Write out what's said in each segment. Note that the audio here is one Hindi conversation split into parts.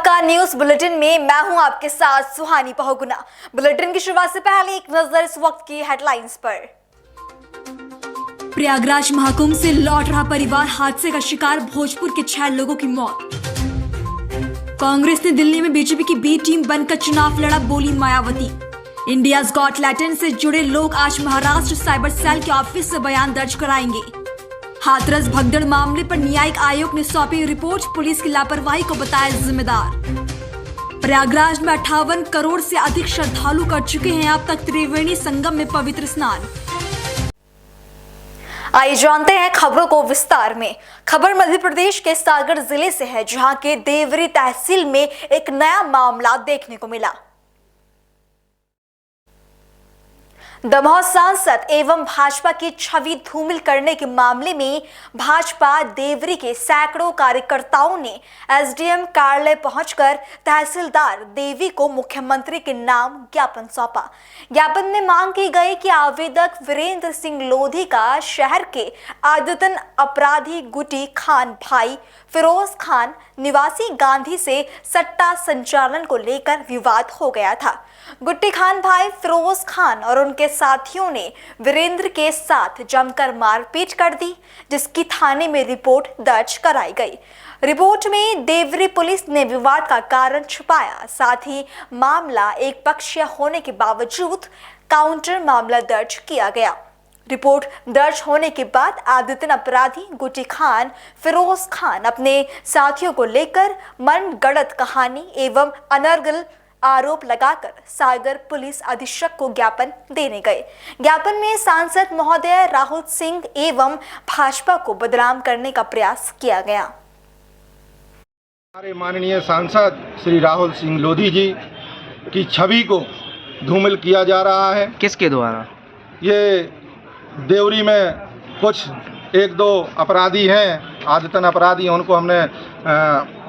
आपका न्यूज बुलेटिन में मैं हूं आपके साथ सुहानी बहुगुना। बुलेटिन की शुरुआत से पहले एक नजर इस वक्त की हेडलाइंस पर। प्रयागराज महाकुंभ से लौट रहा परिवार, हादसे का शिकार, भोजपुर के 6 लोगों की मौत। कांग्रेस ने दिल्ली में बीजेपी की बी टीम बनकर चुनाव लड़ा, बोली मायावती। इंडियाज गॉट टैलेंट से जुड़े लोग आज महाराष्ट्र साइबर सेल के ऑफिस से बयान दर्ज कराएंगे। हाथरस भगदड़ मामले पर न्यायिक आयोग ने सौंपी रिपोर्ट, पुलिस की लापरवाही को बताया जिम्मेदार। प्रयागराज में 58 करोड़ से अधिक श्रद्धालु कर चुके हैं अब तक त्रिवेणी संगम में पवित्र स्नान। आइए जानते हैं खबरों को विस्तार में। खबर मध्य प्रदेश के सागर जिले से है, जहां के देवरी तहसील में एक नया मामला देखने को मिला। दमोह सांसद एवं भाजपा की छवि धूमिल करने के मामले में भाजपा देवरी के सैकड़ों कार्यकर्ताओं ने एसडीएम कार्यालय पहुंचकर तहसीलदार देवी को मुख्यमंत्री के नाम ज्ञापन सौंपा। ज्ञापन में मांग की गई कि आवेदक वीरेंद्र सिंह लोधी का शहर के आदतन अपराधी गुटी खान भाई फिरोज खान निवासी गांधी से सट्टा संचालन को लेकर विवाद हो गया था। गुट्टी खान भाई फिरोज खान और उनके साथियों ने वीरेंद्र के साथ जमकर मारपीट कर दी, जिसकी थाने में रिपोर्ट दर्ज कराई गई। रिपोर्ट में देवरी पुलिस ने विवाद का कारण छुपाया, साथ ही मामला एक पक्षीय होने के बावजूद काउंटर मामला दर्ज किया गया। रिपोर्ट दर्ज होने के बाद आदतन अपराधी गुटी खान फिरोज खान अपने साथियों को लेकर मनगढ़ंत कहानी एवं अनर्गल आरोप लगाकर सागर पुलिस अधीक्षक को ज्ञापन देने गए। ज्ञापन में सांसद महोदय राहुल सिंह एवं भाजपा को बदनाम करने का प्रयास किया गया। हमारे माननीय सांसद श्री राहुल सिंह लोधी जी की छवि को धूमिल किया जा रहा है। किसके द्वारा? ये देवरी में कुछ 1-2 अपराधी हैं, आदतन अपराधी, उनको हमने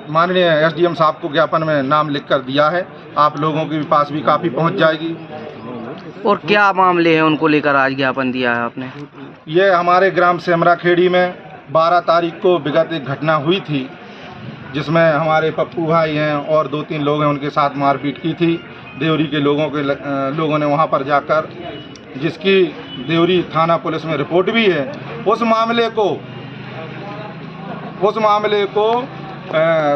माननीय एसडीएम साहब को ज्ञापन में नाम लिखकर दिया है। आप लोगों के पास भी काफ़ी पहुंच जाएगी। और क्या मामले हैं उनको लेकर आज ज्ञापन दिया है आपने? ये हमारे ग्राम सेमरा खेड़ी में 12 तारीख को विगत एक घटना हुई थी, जिसमें हमारे पप्पू भाई हैं और 2-3 लोग हैं, उनके साथ मारपीट की थी। देवरी के लोगों ने वहाँ पर जाकर, जिसकी देवरी थाना पुलिस में रिपोर्ट भी है, उस मामले को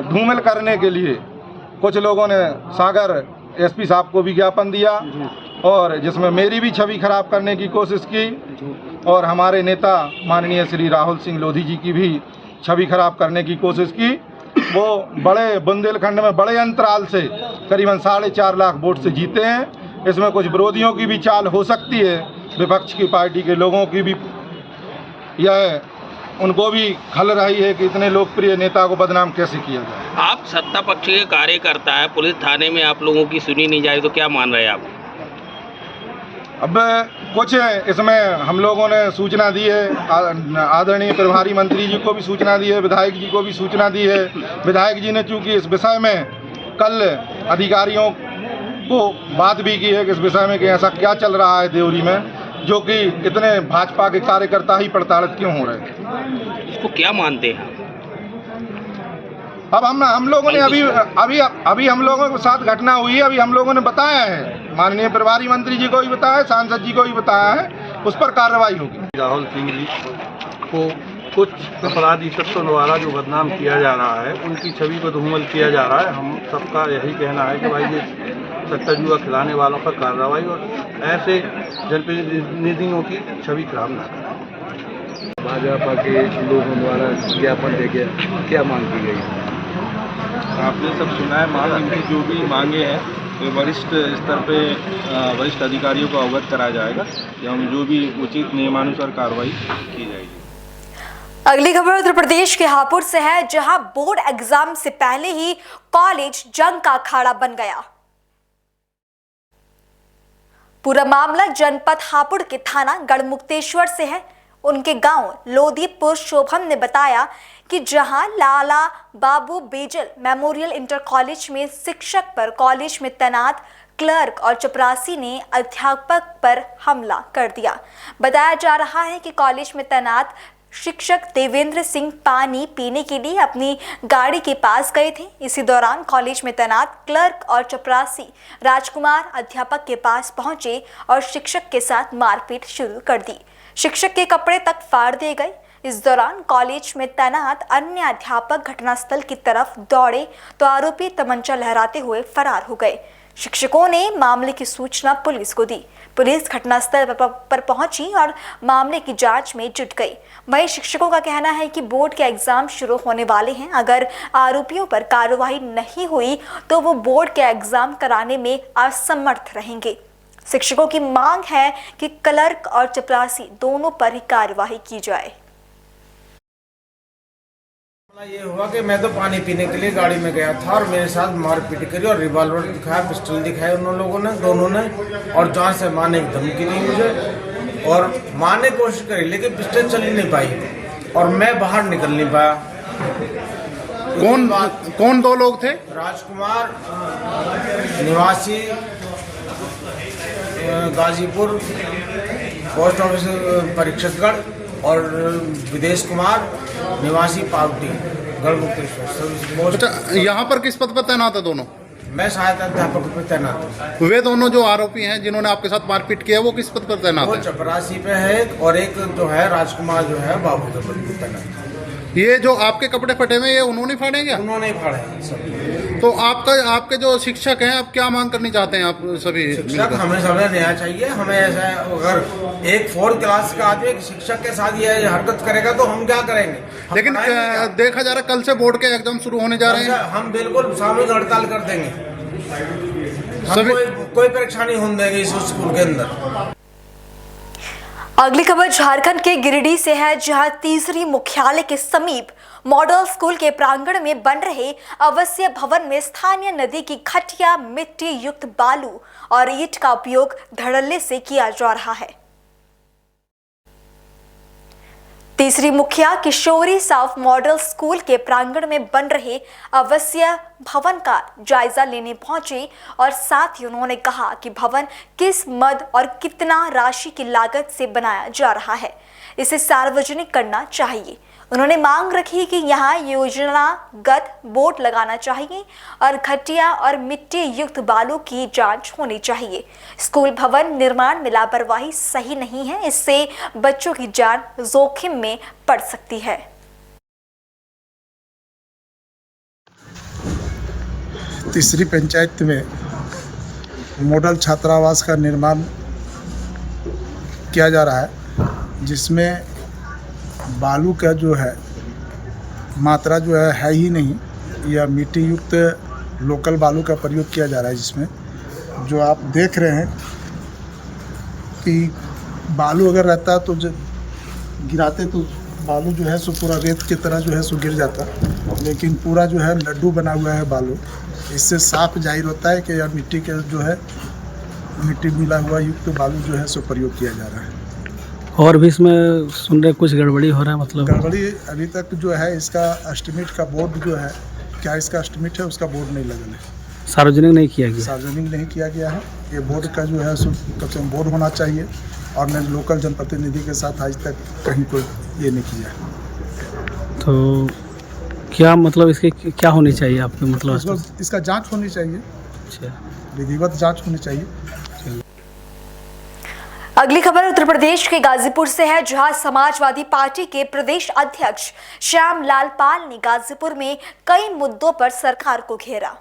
धूमिल करने के लिए कुछ लोगों ने सागर एसपी साहब को भी ज्ञापन दिया, और जिसमें मेरी भी छवि खराब करने की कोशिश की, और हमारे नेता माननीय श्री राहुल सिंह लोधी जी की भी छवि खराब करने की कोशिश की। वो बड़े बुंदेलखंड में बड़े अंतराल से करीबन 4.5 लाख वोट से जीते हैं। इसमें कुछ विरोधियों की भी चाल हो सकती है, विपक्ष की पार्टी के लोगों की भी, यह उनको भी खल रही है कि इतने लोकप्रिय नेता को बदनाम कैसे किया जाए। आप सत्ता पक्ष के कार्यकर्ता है, पुलिस थाने में आप लोगों की सुनी नहीं जाए तो क्या मान रहे हैं आप? अब कुछ इसमें हम लोगों ने सूचना दी है, आदरणीय प्रभारी मंत्री जी को भी सूचना दी है, विधायक जी को भी सूचना दी है। विधायक जी ने चूँकि इस विषय में कल अधिकारियों को बात भी की है कि इस विषय में कि ऐसा क्या चल रहा है देवरी में, जो कि इतने भाजपा के कार्यकर्ता ही प्रताड़ित क्यों हो रहे हैं। इसको क्या मानते हैं? अब हम लोगों ने अभी हम लोगों के साथ घटना हुई है, अभी हम लोगों ने बताया है, माननीय प्रभारी मंत्री जी को भी बताया है, सांसद जी को भी बताया है, उस पर कार्रवाई होगी। राहुल सिंह जी को कुछ अपराधी तत्वों द्वारा जो बदनाम किया जा रहा है, उनकी छवि को धूमिल किया जा रहा है। हम सबका यही कहना है कि भाई ये सट्टा जुआ खिलाने वालों पर कार्रवाई और ऐसे जनप्रतिनिधियों की छवि खराब न करें। भाजपा के लोगों द्वारा ज्ञापन देके क्या मांग की गई? आपने सब सुना है, मांग इनकी जो भी मांगे हैं तो वरिष्ठ स्तर पे वरिष्ठ अधिकारियों को अवगत कराया जाएगा, हम जो भी उचित नियमानुसार कार्रवाई की जाएगी। अगली खबर उत्तर प्रदेश के हापुड़ से है, जहां बोर्ड एग्जाम से पहले ही कॉलेज जंग का अखाड़ा बन गया। पूरा मामला जनपद हापुड़ के थाना गढ़मुक्तेश्वर से है। उनके गांव लोधीपुर शोभम ने बताया कि जहां Lala Babu bezel memorial inter college में शिक्षक पर कॉलेज में तैनात क्लर्क और चपरासी ने अध्यापक पर हमला कर दिया। बताया जा रहा है कि कॉलेज में तैनात शिक्षक देवेंद्र सिंह पानी पीने के लिए अपनी गाड़ी के पास गए थे। इसी दौरान कॉलेज में तैनात क्लर्क और चपरासी राजकुमार अध्यापक के पास पहुंचे और शिक्षक के साथ मारपीट शुरू कर दी। शिक्षक के कपड़े तक फाड़ दिए गए। इस दौरान कॉलेज में तैनात अन्य अध्यापक घटनास्थल की तरफ दौड़े तो आरोपी तमंचा लहराते हुए फरार हो गए। शिक्षकों ने मामले की सूचना पुलिस को दी। पुलिस घटनास्थल पर पहुंची और मामले की जांच में जुट गई। वहीं शिक्षकों का कहना है कि बोर्ड के एग्जाम शुरू होने वाले हैं। अगर आरोपियों पर कार्रवाई नहीं हुई तो वो बोर्ड के एग्जाम कराने में असमर्थ रहेंगे। शिक्षकों की मांग है कि क्लर्क और चपरासी दोनों पर ही कार्रवाई की जाए। ये हुआ कि मैं तो पानी पीने के लिए गाड़ी में गया था और मेरे साथ मारपीट करी और रिवॉल्वर दिखाया, पिस्टल दिखाया उन लोगों ने, दोनों ने, और जान से मारने की धमकी दी मुझे और मारने की कोशिश करी, लेकिन पिस्टल चल ही नहीं पाई और मैं बाहर निकल नहीं पाया। कौन दो लोग थे? राजकुमार निवासी गाजीपुर पोस्ट ऑफिस परीक्षकगढ़ और विदेश कुमार निवासी पावटी गढ़मुक्तेश्वर। अच्छा, यहाँ पर किस पद पर तैनात है दोनों? मैं सहायता अध्यापक पर तैनात हूँ। वे दोनों जो आरोपी हैं जिन्होंने आपके साथ मारपीट किया वो किस पद पर तैनात है? वो चपरासी पे है और एक जो है राजकुमार जो है बाबू के पद पर तैनात है। ये जो आपके कपड़े फटे हुए ये उन्होंने फाड़े क्या? उन्होंने ही फाड़े सब। तो आपके जो शिक्षक हैं आप क्या मांग करनी चाहते हैं? आप सभी शिक्षक हमें समझ न्याय चाहिए। हमें ऐसा अगर एक 4th क्लास का आदमी शिक्षक के साथ ये हरकत करेगा तो हम क्या करेंगे? लेकिन देखा जा रहा है कल से बोर्ड के एग्जाम शुरू होने जा रहे हैं। हम बिल्कुल सामूहिक हड़ताल कर देंगे। हम कोई परीक्षा नहीं होने देंगे इस स्कूल के अंदर। अगली खबर झारखंड के गिरिडीह से है, जहां तीसरी मुख्यालय के समीप मॉडल स्कूल के प्रांगण में बन रहे आवासीय भवन में स्थानीय नदी की घटिया मिट्टी युक्त बालू और ईंट का उपयोग धड़ल्ले से किया जा रहा है। तीसरी मुखिया किशोरी साफ मॉडल स्कूल के प्रांगण में बन रहे आवासीय भवन का जायजा लेने पहुंचे और साथ ही उन्होंने कहा कि भवन किस मद और कितना राशि की लागत से बनाया जा रहा है, इसे सार्वजनिक करना चाहिए। उन्होंने मांग रखी कि यहाँ योजनागत बोर्ड लगाना चाहिए और घटिया और मिट्टी युक्त बालू की जांच होनी चाहिए। स्कूल भवन निर्माण में लापरवाही सही नहीं है, इससे बच्चों की जान जोखिम में पड़ सकती है। तीसरी पंचायत में मॉडल छात्रावास का निर्माण किया जा रहा है, जिसमें बालू का जो है मात्रा जो है ही नहीं, या मिट्टी युक्त लोकल बालू का प्रयोग किया जा रहा है। जिसमें जो आप देख रहे हैं कि बालू अगर रहता तो गिराते तो बालू जो है सो पूरा रेत की तरह जो है सो गिर जाता, लेकिन पूरा जो है लड्डू बना हुआ है बालू। इससे साफ जाहिर होता है कि यार मिट्टी के जो है मिट्टी मिला हुआ युक्त बालू जो है सो प्रयोग किया जा रहा है। और भी इसमें सुन रहे कुछ गड़बड़ी हो रहा है, मतलब गड़बड़ी अभी तक जो है इसका एस्टिमेट का बोर्ड जो है, क्या इसका एस्टिमेट है उसका बोर्ड नहीं लगा है, सार्वजनिक नहीं किया गया। सार्वजनिक नहीं किया गया है। ये बोर्ड का जो है सो कम बोर्ड होना चाहिए और मैं लोकल जनप्रतिनिधि के साथ आज तक कहीं कोई ये नहीं किया। तो क्या मतलब इसके क्या होनी चाहिए आपके मतलब? इसका जाँच होनी चाहिए, विधिवत जाँच होनी चाहिए। अगली खबर उत्तर प्रदेश के गाजीपुर से है, जहां समाजवादी पार्टी के प्रदेश अध्यक्ष श्याम लाल पाल ने गाजीपुर में कई मुद्दों पर सरकार को घेरा।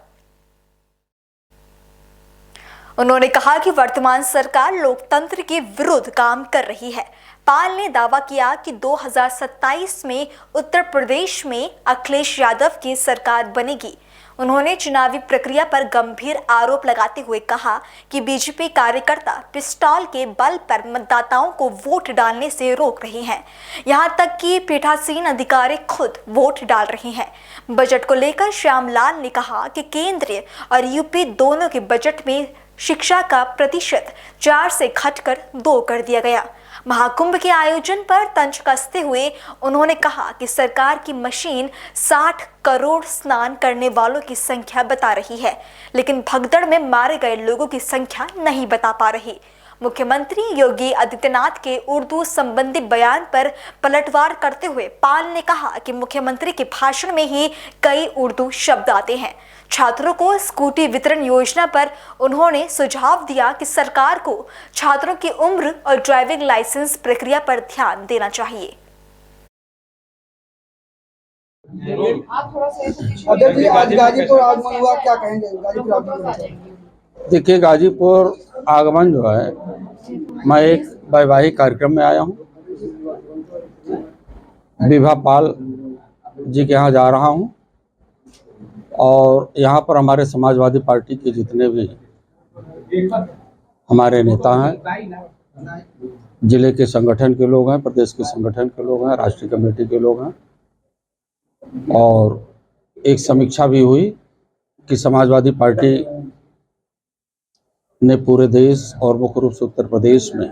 उन्होंने कहा कि वर्तमान सरकार लोकतंत्र के विरुद्ध काम कर रही है। पाल ने दावा किया कि 2027 में उत्तर प्रदेश में अखिलेश यादव की सरकार बनेगी। उन्होंने चुनावी प्रक्रिया पर गंभीर आरोप लगाते हुए कहा कि बीजेपी कार्यकर्ता पिस्तौल के बल पर मतदाताओं को वोट डालने से रोक रहे हैं। यहां तक कि पीठासीन अधिकारी खुद वोट डाल रहे हैं। बजट को लेकर श्यामलाल ने कहा कि केंद्र और यूपी दोनों के बजट में शिक्षा का प्रतिशत 4 से घटकर 2 कर दिया गया। महाकुंभ के आयोजन पर तंज कसते हुए उन्होंने कहा कि सरकार की मशीन 60 करोड़ स्नान करने वालों की संख्या बता रही है, लेकिन भगदड़ में मारे गए लोगों की संख्या नहीं बता पा रही। मुख्यमंत्री योगी आदित्यनाथ के उर्दू संबंधी बयान पर पलटवार करते हुए पाल ने कहा कि मुख्यमंत्री के भाषण में ही कई उर्दू शब्द आते हैं। छात्रों को स्कूटी वितरण योजना पर उन्होंने सुझाव दिया कि सरकार को छात्रों की उम्र और ड्राइविंग लाइसेंस प्रक्रिया पर ध्यान देना चाहिए। आज गाजीपुर आगमन हुआ, क्या कहेंगे गाजीपुर आगमन? देखिए, गाजीपुर आगमन जो है, मैं एक वैवाहिक कार्यक्रम में आया हूँ। विभा पाल जी के यहाँ जा रहा हूँ और यहाँ पर हमारे समाजवादी पार्टी के जितने भी हमारे नेता हैं, जिले के संगठन के लोग हैं, प्रदेश के संगठन के लोग हैं, राष्ट्रीय कमेटी के लोग हैं, और एक समीक्षा भी हुई कि समाजवादी पार्टी ने पूरे देश और मुख्य रूप से उत्तर प्रदेश में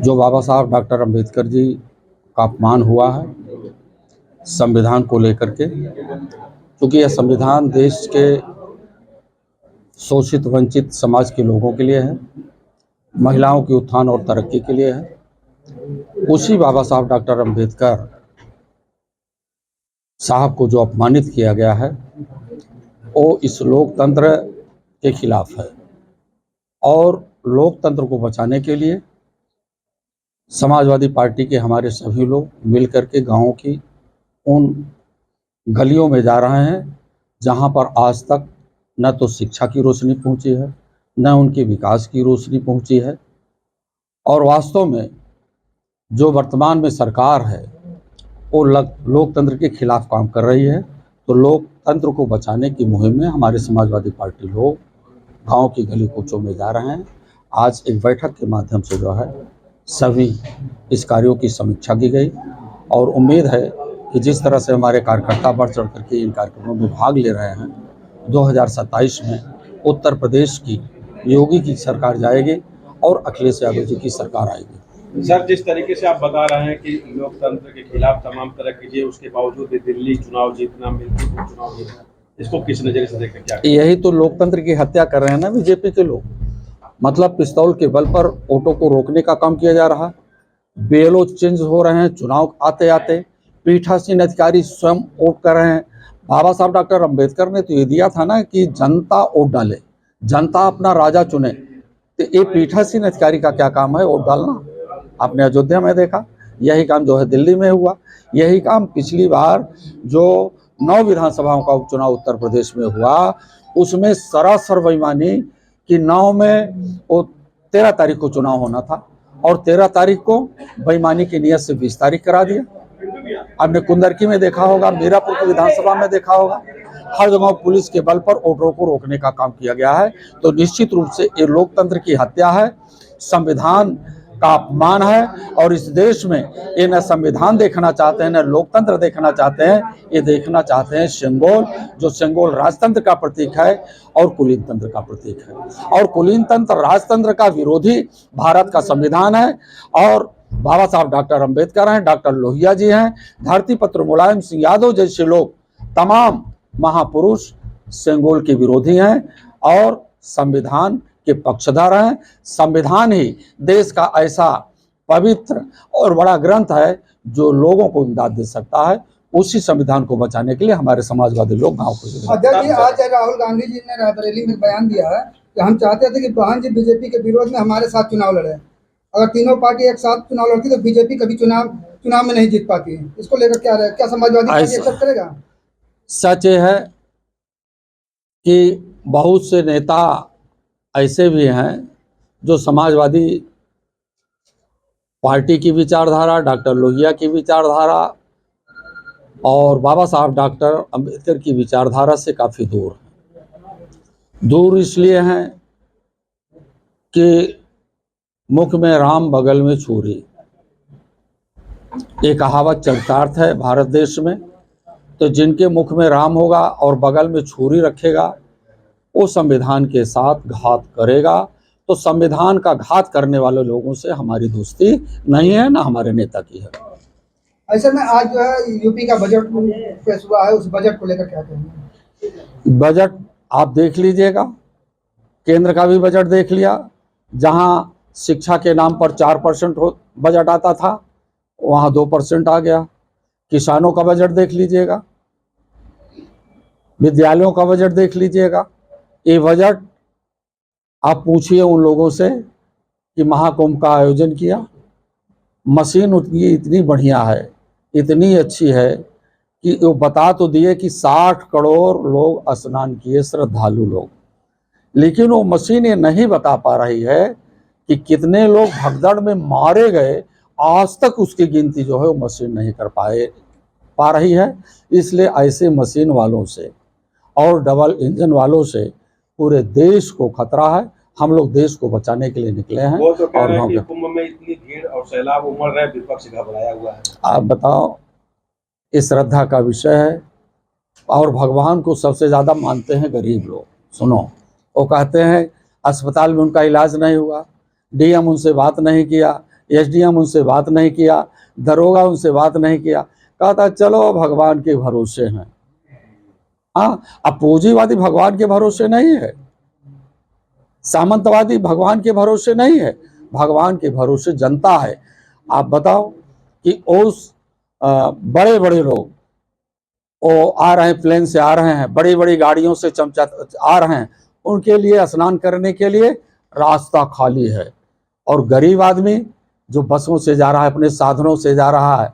जो बाबा साहब डॉक्टर अंबेडकर जी का अपमान हुआ है संविधान को लेकर के, क्योंकि यह संविधान देश के शोषित वंचित समाज के लोगों के लिए है, महिलाओं के उत्थान और तरक्की के लिए है। उसी बाबा साहब डॉक्टर अंबेडकर साहब को जो अपमानित किया गया है वो इस लोकतंत्र के खिलाफ है, और लोकतंत्र को बचाने के लिए समाजवादी पार्टी के हमारे सभी लोग मिलकर के गाँव की उन गलियों में जा रहे हैं जहां पर आज तक न तो शिक्षा की रोशनी पहुंची है, न उनके विकास की रोशनी पहुंची है। और वास्तव में जो वर्तमान में सरकार है वो लोकतंत्र के खिलाफ काम कर रही है। तो लोकतंत्र को बचाने की मुहिम में हमारे समाजवादी पार्टी लोग गांव की गली कूचों में जा रहे हैं। आज एक बैठक के माध्यम से जो है सभी इस कार्यों की समीक्षा की गई, और उम्मीद है कि जिस तरह से हमारे कार्यकर्ता बढ़ चढ़ करके इन कार्यक्रमों में भाग ले रहे हैं, 2027 में उत्तर प्रदेश की योगी की सरकार जाएगी और अखिलेश यादव जी की सरकार आएगी। सर, जिस तरीके से आप बता रहे हैं कि लोकतंत्र के खिलाफ तमाम तरह कीजिए, उसके बावजूद भी दिल्ली चुनाव जीतना, मिलकर चुनाव जीतना, इसको किस नजरिए से देखते क्या? यही तो लोकतंत्र की हत्या कर रहे हैं ना बीजेपी के लोग। मतलब पिस्तौल के बल पर वोटों को रोकने का काम किया जा रहा है, बीएलओ चेंज हो रहे हैं, चुनाव आते आते पीठासीन अधिकारी स्वयं वोट कर रहे हैं। बाबा साहब डॉक्टर अंबेडकर ने तो ये दिया था ना कि जनता वोट डाले, जनता अपना राजा चुने। तो ये पीठासीन अधिकारी का क्या काम है वोट डालना? आपने अयोध्या में देखा, यही काम जो है दिल्ली में हुआ, यही काम पिछली बार जो 9 विधानसभाओं का उपचुनाव उत्तर प्रदेश में हुआ, उसमें सरासर बेईमानी कि 9 में वो 13 तारीख को चुनाव होना था और 13 तारीख को बेईमानी की नीयत से 20 तारीख करा दिया। आपने कुंदरकी में देखा होगा, मीरापुर की विधानसभा में देखा होगा, हर जगह पुलिस के बल पर वोटरों को रोकने का काम किया गया है। तो निश्चित रूप से ये लोकतंत्र की हत्या है, संविधान का अपमान है, और इस देश में ये न संविधान देखना चाहते हैं, न लोकतंत्र देखना चाहते हैं, ये देखना चाहते हैं सेंगोल, जो सेंगोल राजतंत्र का प्रतीक है और कुलीन तंत्र का प्रतीक है। और कुलीन तंत्र राजतंत्र का विरोधी भारत का संविधान है, और बाबा साहब डॉक्टर अंबेडकर हैं, डॉक्टर लोहिया जी हैं, धरती पुत्र मुलायम सिंह यादव जैसे लोग, तमाम महापुरुष सेंगोल के विरोधी हैं और संविधान के पक्षधर हैं। संविधान ही देश का ऐसा पवित्र और बड़ा ग्रंथ है जो लोगों को इमदाद दे सकता है। उसी संविधान को बचाने के लिए हमारे समाजवादी लोग गांव को। अध्यक्ष जी, आज राहुल गांधी जी ने रायबरेली में बयान दिया है कि हम चाहते थे कि बहन जी बीजेपी के विरोध में हमारे साथ चुनाव लड़े। अगर तीनों पार्टी एक साथ चुनाव लड़ती तो बीजेपी कभी चुनाव में नहीं जीत पाती है। इसको लेकर क्या समाजवादी पार्टी एक्सेप्ट करेगा? सच ये है कि बहुत से नेता ऐसे भी हैं जो समाजवादी पार्टी की विचारधारा, डॉक्टर लोहिया की विचारधारा और बाबा साहब डॉक्टर अंबेडकर की विचारधारा से काफ़ी दूर हैं। दूर इसलिए हैं कि मुख में राम बगल में छुरी, ये कहावत चरितार्थ है भारत देश में। तो जिनके मुख में राम होगा और बगल में छुरी रखेगा वो संविधान के साथ घात करेगा। तो संविधान का घात करने वाले लोगों से हमारी दोस्ती नहीं है, ना हमारे नेता की है। ऐसे में आज जो है यूपी का बजट पेश हुआ है, उस बजट को लेकर क्या कहेंगे? बजट आप देख लीजिएगा, केंद्र का भी बजट देख लिया, जहां शिक्षा के नाम पर 4% बजट आता था, वहां 2% आ गया। किसानों का बजट देख लीजिएगा, विद्यालयों का बजट देख लीजिएगा। ये बजट आप पूछिए उन लोगों से कि महाकुंभ का आयोजन किया, मशीन उतनी इतनी बढ़िया है, इतनी अच्छी है कि वो बता तो दिए कि 60 करोड़ लोग स्नान किए, श्रद्धालु लोग, लेकिन वो मशीन ये नहीं बता पा रही है कि कितने लोग भगदड़ में मारे गए। आज तक उसकी गिनती जो है वो मशीन नहीं कर पा रही है। इसलिए ऐसे मशीन वालों से और डबल इंजन वालों से पूरे देश को खतरा है। हम लोग देश को बचाने के लिए निकले हैं। वो तो कह रहे हैं कि कुंभ में इतनी भीड़ और सैलाब उमड़ रहे, विपक्ष घबराया हुआ है। आप बताओ, ये श्रद्धा का विषय है और भगवान को सबसे ज़्यादा मानते हैं गरीब लोग। सुनो, वो कहते हैं अस्पताल में उनका इलाज नहीं हुआ, डीएम उनसे बात नहीं किया, एसडीएम उनसे बात नहीं किया, दरोगा उनसे बात नहीं किया। कहता चलो भगवान के भरोसे हैं। हाँ, अब पूंजीवादी भगवान के भरोसे नहीं है, सामंतवादी भगवान के भरोसे नहीं है, भगवान के भरोसे जनता है। आप बताओ कि उस बड़े बड़े लोग वो आ रहे हैं, प्लेन से आ रहे हैं, बड़ी बड़ी गाड़ियों से चमचा आ रहे हैं, उनके लिए स्नान करने के लिए रास्ता खाली है। और गरीब आदमी जो बसों से जा रहा है, अपने साधनों से जा रहा है,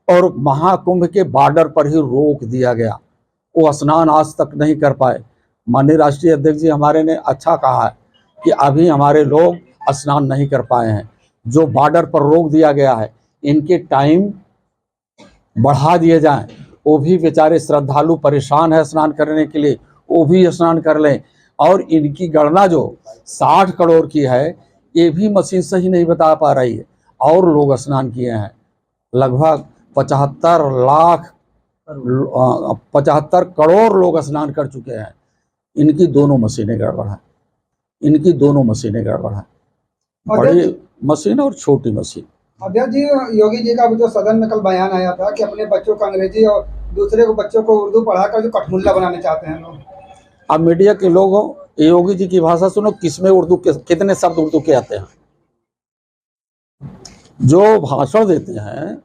और महाकुंभ के बॉर्डर पर ही रोक दिया गया, वो स्नान आज तक नहीं कर पाए। माननीय राष्ट्रीय अध्यक्ष जी हमारे ने अच्छा कहा है कि अभी हमारे लोग स्नान नहीं कर पाए हैं। जो बॉर्डर पर रोक दिया गया है, इनके टाइम बढ़ा दिए जाएं। वो भी बेचारे श्रद्धालु परेशान है स्नान करने के लिए, वो भी स्नान कर लें। और इनकी गणना जो 60 करोड़ की है, ये भी मशीन सही नहीं बता पा रही है। और लोग स्नान किए हैं, लगभग 75 करोड़ लोग स्नान कर चुके हैं। इनकी दोनों मशीनें गड़बड़ है, इनकी दोनों मशीनें गड़बड़ है, बड़ी मशीन और छोटी मशीन। अध्यक्ष जी, योगी जी का जो सदन में कल बयान आया था कि अपने बच्चों को अंग्रेजी और दूसरे को बच्चों को उर्दू पढ़ाकर जो कठमुल्ला बनाने चाहते हैं लोग। अब मीडिया के लोगों, योगी जी की भाषा सुनो, किसमें उर्दू के कितने शब्द उर्दू के आते हैं? जो भाषण देते हैं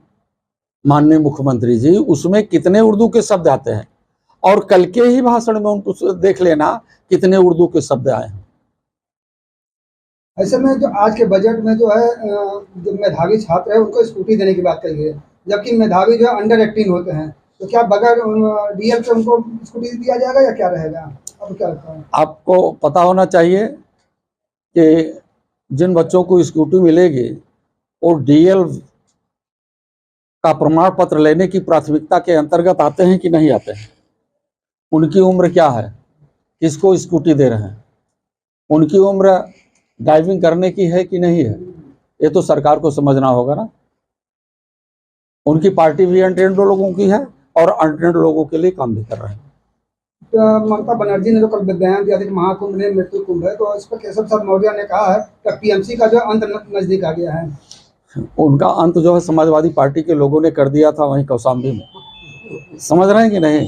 माननीय मुख्यमंत्री जी, उसमें कितने उर्दू के शब्द आते हैं? और कल के ही भाषण में उनको देख लेना कितने उर्दू के शब्द आए हैं। ऐसे में जो आज के बजट में जो है, जो मेधावी छात्र है उनको स्कूटी देने की बात कही है, जबकि मेधावी जो है अंडर 18 होते हैं, तो क्या बगैर डीएल पे उनको स्कूटी दिया जाएगा या क्या रहेगा? अब क्या लगता है आपको? पता होना चाहिए कि जिन बच्चों को स्कूटी मिलेगी वो डीएल का प्रमाण पत्र लेने की प्राथमिकता के अंतर्गत आते हैं कि नहीं आते हैं? उनकी उम्र क्या है, किसको स्कूटी दे रहे हैं? उनकी उम्र ड्राइविंग करने की है कि नहीं है? ये तो सरकार को समझना होगा ना। उनकी पार्टी भी अनट्रेंड लोगों की है और अनट्रेंड लोगों के लिए काम भी कर रहे हैं। ममता बनर्जी ने जो कल बयान दिया था कि महाकुंभ ने मृत्यु कुंभ है, तो इस पर केशव प्रसाद मौर्य ने कहा है कि पीएमसी का जो अंत नजदीक आ गया है। उनका अंत जो है समाजवादी पार्टी के लोगों ने कर दिया था वहीं कौशाम्बी में, समझ रहे हैं कि नहीं?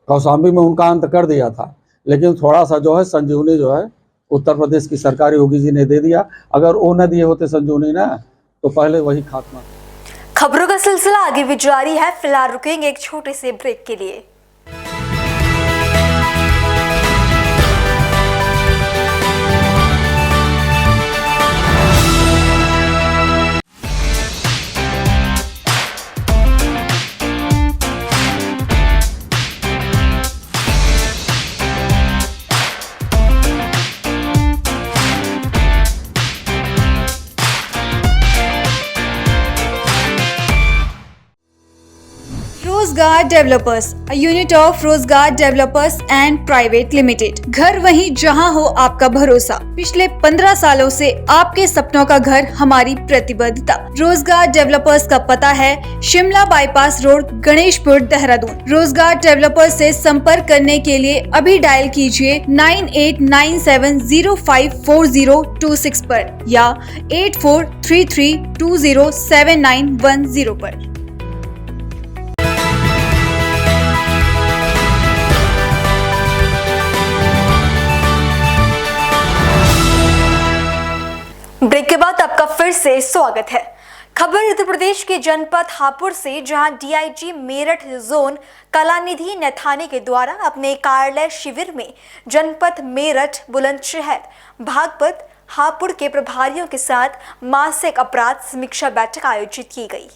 कौशाम्बी में उनका अंत कर दिया था, लेकिन थोड़ा सा जो है संजीवनी जो है उत्तर प्रदेश की सरकार योगी जी ने दे दिया। अगर वो न दिए होते संजीवनी ना, तो पहले वही खात्मा। खबरों का सिलसिला आगे भी जारी है, फिलहाल रुकेंगे एक छोटे से ब्रेक के लिए। रोजगार डेवलपर्स, a unit of रोजगार डेवलपर्स एंड प्राइवेट लिमिटेड। घर वहीं जहां हो आपका भरोसा। पिछले 15 सालों से आपके सपनों का घर हमारी प्रतिबद्धता। रोजगार डेवलपर्स का पता है शिमला बाईपास रोड, गणेशपुर, देहरादून। रोजगार डेवलपर्स से संपर्क करने के लिए अभी डायल कीजिए 9897054026 पर या 8433207910 पर। के बाद आपका फिर से स्वागत है। खबर उत्तर प्रदेश के जनपद हापुड़ से, जहां डीआईजी मेरठ जोन कलानिधि नैथानी के द्वारा अपने कार्यालय शिविर में जनपद मेरठ, बुलंदशहर, बागपत, हापुड़ के प्रभारियों के साथ मासिक अपराध समीक्षा बैठक आयोजित की गई।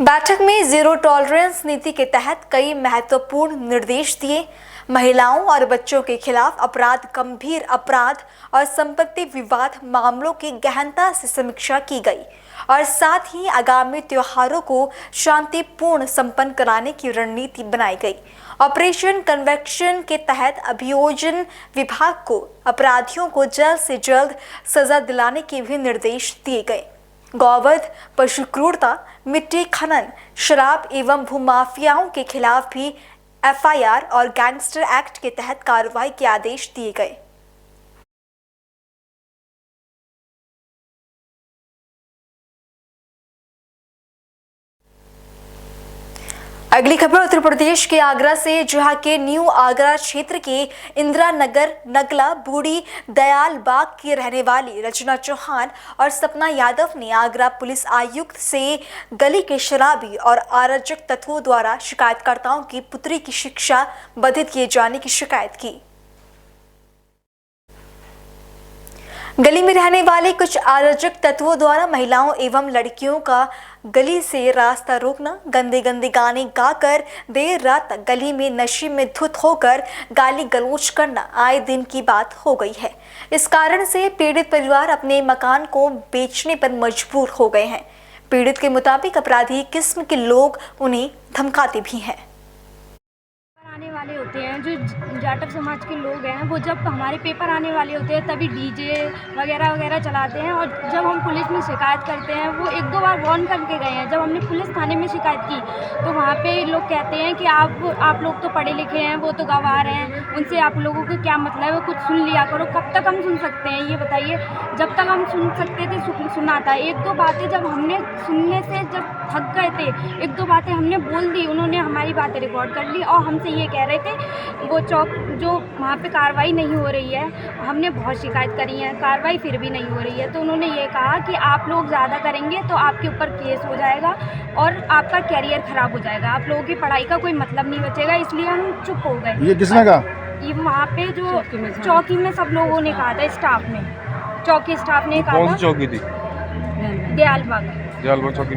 बैठक में जीरो टॉलरेंस नीति के तहत कई महत्वपूर्ण निर्देश दिए। महिलाओं और बच्चों के खिलाफ अपराध, गंभीर अपराध और संपत्ति विवाद मामलों की गहनता से समीक्षा की गई और साथ ही आगामी त्योहारों को शांतिपूर्ण संपन्न कराने की रणनीति बनाई गई। ऑपरेशन कन्वेक्शन के तहत अभियोजन विभाग को अपराधियों को जल्द से जल्द सजा दिलाने के भी निर्देश दिए गए। गौवध, पशु क्रूरता, मिट्टी खनन, शराब एवं भूमाफियाओं के खिलाफ भी एफआईआर और गैंगस्टर एक्ट के तहत कार्रवाई के आदेश दिए गए। अगली खबर उत्तर प्रदेश के आगरा से, जहां के न्यू आगरा क्षेत्र के इंदिरा नगर, नगला, बूढ़ी दयाल बाग की रहने वाली रचना चौहान और सपना यादव ने आगरा पुलिस आयुक्त से गली के शराबी और अराजक तत्वों द्वारा शिकायतकर्ताओं की पुत्री की शिक्षा बाधित किए जाने की शिकायत की। गली में रहने वाले कुछ अराजक तत्वों द्वारा महिलाओं एवं लड़कियों का गली से रास्ता रोकना, गंदे गंदे गाने गाकर देर रात तक गली में नशे में धुत होकर गाली गलौज करना आए दिन की बात हो गई है। इस कारण से पीड़ित परिवार अपने मकान को बेचने पर मजबूर हो गए हैं। पीड़ित के मुताबिक अपराधी किस्म के लोग उन्हें धमकाते भी हैं। आने वाले होते हैं जो जाटव समाज के लोग हैं, वो जब हमारे पेपर आने वाले होते हैं तभी डीजे वगैरह वगैरह चलाते हैं और जब हम पुलिस में शिकायत करते हैं, वो एक दो बार वार्न करके गए हैं। जब हमने पुलिस थाने में शिकायत की तो वहाँ पे लोग कहते हैं कि आप लोग तो पढ़े लिखे हैं, वो तो गवार हैं, उनसे आप लोगों को क्या मतलब है, वो कुछ सुन लिया करो। कब तक हम सुन सकते हैं ये बताइए? जब तक हम सुन सकते थे सुना था। एक दो बातें जब हमने सुनने से जब थक गए थे, एक दो बातें हमने बोल दी, उन्होंने हमारी बातें रिकॉर्ड कर ली और हमसे ये कह रहे थे वो चौक जो वहाँ पे कार्रवाई नहीं हो रही है। हमने बहुत शिकायत करी है, कार्रवाई फिर भी नहीं हो रही है। तो उन्होंने ये कहा कि आप लोग ज़्यादा करेंगे तो आपके ऊपर केस हो जाएगा और आपका कैरियर ख़राब हो जाएगा, आप लोगों की पढ़ाई का कोई मतलब नहीं बचेगा। इसलिए हम चुप हो गए। ये किसने कहा? ये वहाँ पे जो चौकी में सब लोगों ने कहा था, स्टाफ ने, चौकी स्टाफ ने कहा था। कौन सी चौकी थी? दयालबाग चौकी,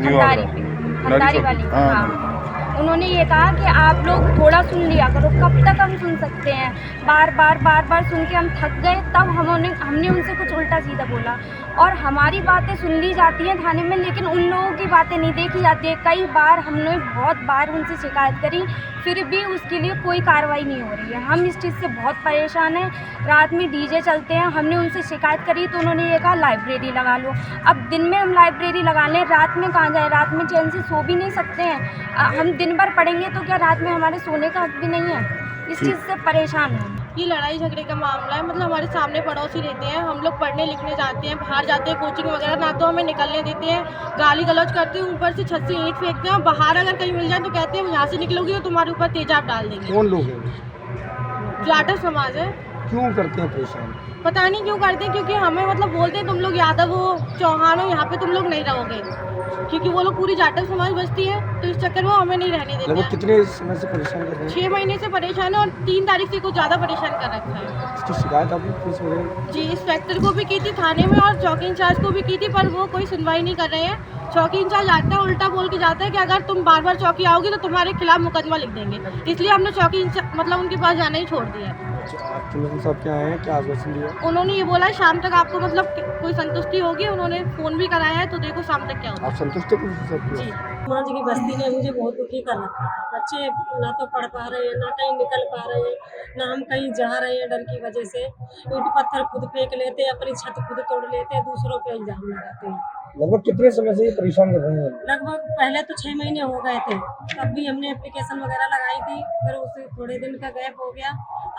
खंडारी वाली। हाँ, उन्होंने ये कहा कि आप लोग थोड़ा सुन लिया करो। कब तक हम सुन सकते हैं? बार बार सुन के हम थक गए। तब हमने उनसे कुछ उल्टा सीधा बोला और हमारी बातें सुन ली जाती हैं थाने में, लेकिन उन लोगों की बातें नहीं देखी जाती है। कई बार हमने बहुत बार उनसे शिकायत करी, फिर भी उसके लिए कोई कार्रवाई नहीं हो रही है। हम इस चीज़ से बहुत परेशान हैं। रात में डीजे चलते हैं, हमने उनसे शिकायत करी तो उन्होंने ये कहा लाइब्रेरी लगा लो। अब दिन में हम लाइब्रेरी लगा लें, रात में कहाँ जाए? रात में चैन से सो भी नहीं सकते हैं। हम दिन भर पढ़ेंगे तो क्या रात में हमारे सोने का हक भी नहीं है? इस चीज़ से परेशान हैं। ये लड़ाई झगड़े का मामला है। मतलब हमारे सामने पड़ोसी रहते हैं, हम लोग पढ़ने लिखने जाते हैं, बाहर जाते हैं कोचिंग वगैरह, ना तो हमें निकलने देते हैं, गाली गलौज करते हैं, ऊपर से छत से ईंट फेंकते हैं। बाहर अगर कहीं मिल जाए तो कहते हैं यहाँ से निकलोगी तो तुम्हारे ऊपर तेजाब डाल देंगे। कौन लोग हैं? जाटव समाज है। क्यों करते हैं परेशान? पता नहीं क्यों करते हैं, क्योंकि हमें मतलब बोलते हैं तुम लोग यादव हो, चौहान हो, यहाँ पे तुम लोग नहीं रहोगे, क्योंकि वो लोग पूरी जाटव समाज बसती है, तो इस चक्कर में हमें नहीं रहने देते हैं। कितने समय से परेशान कर रहे हैं? 6 महीने से परेशान है और 3 तारीख से कुछ ज़्यादा परेशान कर रखा है। इसकी शिकायत आपने पुलिस वगैरह? जी, इंस्पेक्टर को भी की थी थाने में और चौकी इंचार्ज को भी की थी, पर वो कोई सुनवाई नहीं कर रहे हैं। चौकी इंचार्ज आता है, उल्टा बोल के जाता है कि अगर तुम बार बार चौकी आओगी तो तुम्हारे खिलाफ मुकदमा लिख देंगे। इसलिए हमने चौकी मतलब उनके पास जाना ही छोड़ दिया है। सब क्या है, क्या आश्वासन दिया? उन्होंने ये बोला शाम तक आपको मतलब कोई संतुष्टि होगी। उन्होंने फ़ोन भी कराया है, तो देखो शाम तक क्या होता है। आप संतुष्ट हो सबसे? जी। समाज की बस्ती ने मुझे बहुत दुखी कर रखा है। बच्चे ना तो पढ़ पा रहे हैं, ना कहीं निकल पा रहे हैं, ना हम कहीं जा रहे हैं डर की वजह से। ईंट पत्थर खुद फेंक लेते हैं, अपनी छत खुद तोड़ लेते हैं, दूसरों पे इल्जाम लगाते हैं। लगभग कितने समय से ये परेशान कर रहे हैं? लगभग पहले तो 6 महीने हो गए थे, तब भी हमने एप्लीकेशन वगैरह लगाई थी, फिर उससे थोड़े दिन का गैप हो गया।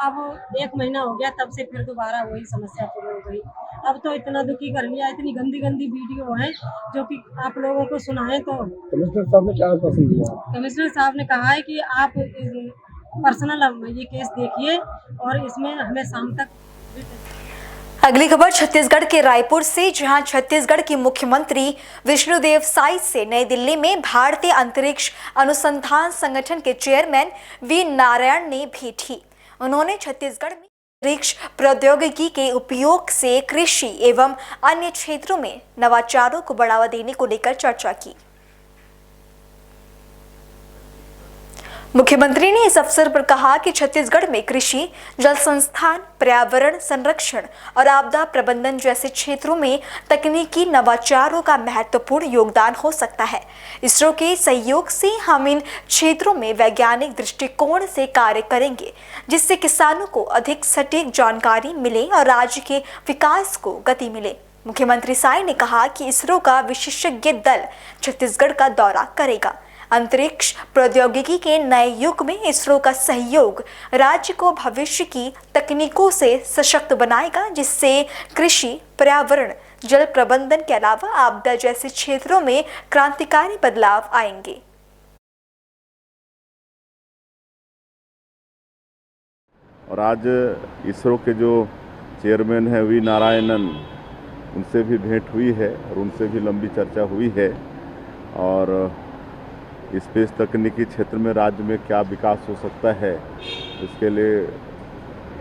अब 1 महीना हो गया, तब से फिर दोबारा वही समस्या शुरू हो गई। अब तो इतना दुखी कर लिया, इतनी गंदी गंदी वीडियो है जो कि आप लोगों को सुनाएं तो। कमिश्नर साहब ने क्या आश्वासन दिया? कमिश्नर साहब ने कहा है कि आप पर्सनल ये केस देखिए और इसमें हमें शाम तक। अगली खबर छत्तीसगढ़ के रायपुर से, जहां छत्तीसगढ़ की मुख्यमंत्री विष्णुदेव साय से नई दिल्ली में भारतीय अंतरिक्ष अनुसंधान संगठन के चेयरमैन वी नारायण ने भेंट की। उन्होंने छत्तीसगढ़ में अंतरिक्ष प्रौद्योगिकी के उपयोग से कृषि एवं अन्य क्षेत्रों में नवाचारों को बढ़ावा देने को लेकर चर्चा की। मुख्यमंत्री ने इस अवसर पर कहा कि छत्तीसगढ़ में कृषि, जल संस्थान, पर्यावरण संरक्षण और आपदा प्रबंधन जैसे क्षेत्रों में तकनीकी नवाचारों का महत्वपूर्ण योगदान हो सकता है। इसरो के सहयोग से हम इन क्षेत्रों में वैज्ञानिक दृष्टिकोण से कार्य करेंगे, जिससे किसानों को अधिक सटीक जानकारी मिले और राज्य के विकास को गति मिले। मुख्यमंत्री साय ने कहा कि इसरो का विशेषज्ञ दल छत्तीसगढ़ का दौरा करेगा। अंतरिक्ष प्रौद्योगिकी के नए युग में इसरो का सहयोग राज्य को भविष्य की तकनीकों से सशक्त बनाएगा, जिससे कृषि, पर्यावरण, जल प्रबंधन के अलावा आपदा जैसे क्षेत्रों में क्रांतिकारी बदलाव आएंगे। और आज इसरो के जो चेयरमैन हैं वी नारायणन, उनसे भी भेंट हुई है और उनसे भी लंबी चर्चा हुई है। और स्पेस तकनीकी क्षेत्र में राज्य में क्या विकास हो सकता है, उसके लिए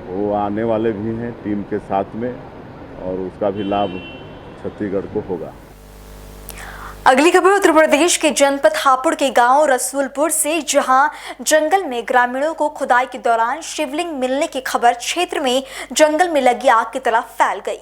वो आने वाले भी हैं टीम के साथ में, और उसका भी लाभ छत्तीसगढ़ को होगा। अगली खबर उत्तर प्रदेश के जनपद हापुड़ के गांव रसूलपुर से, जहां जंगल में ग्रामीणों को खुदाई के दौरान शिवलिंग मिलने की खबर क्षेत्र में जंगल में लगी आग की तरह फैल गई।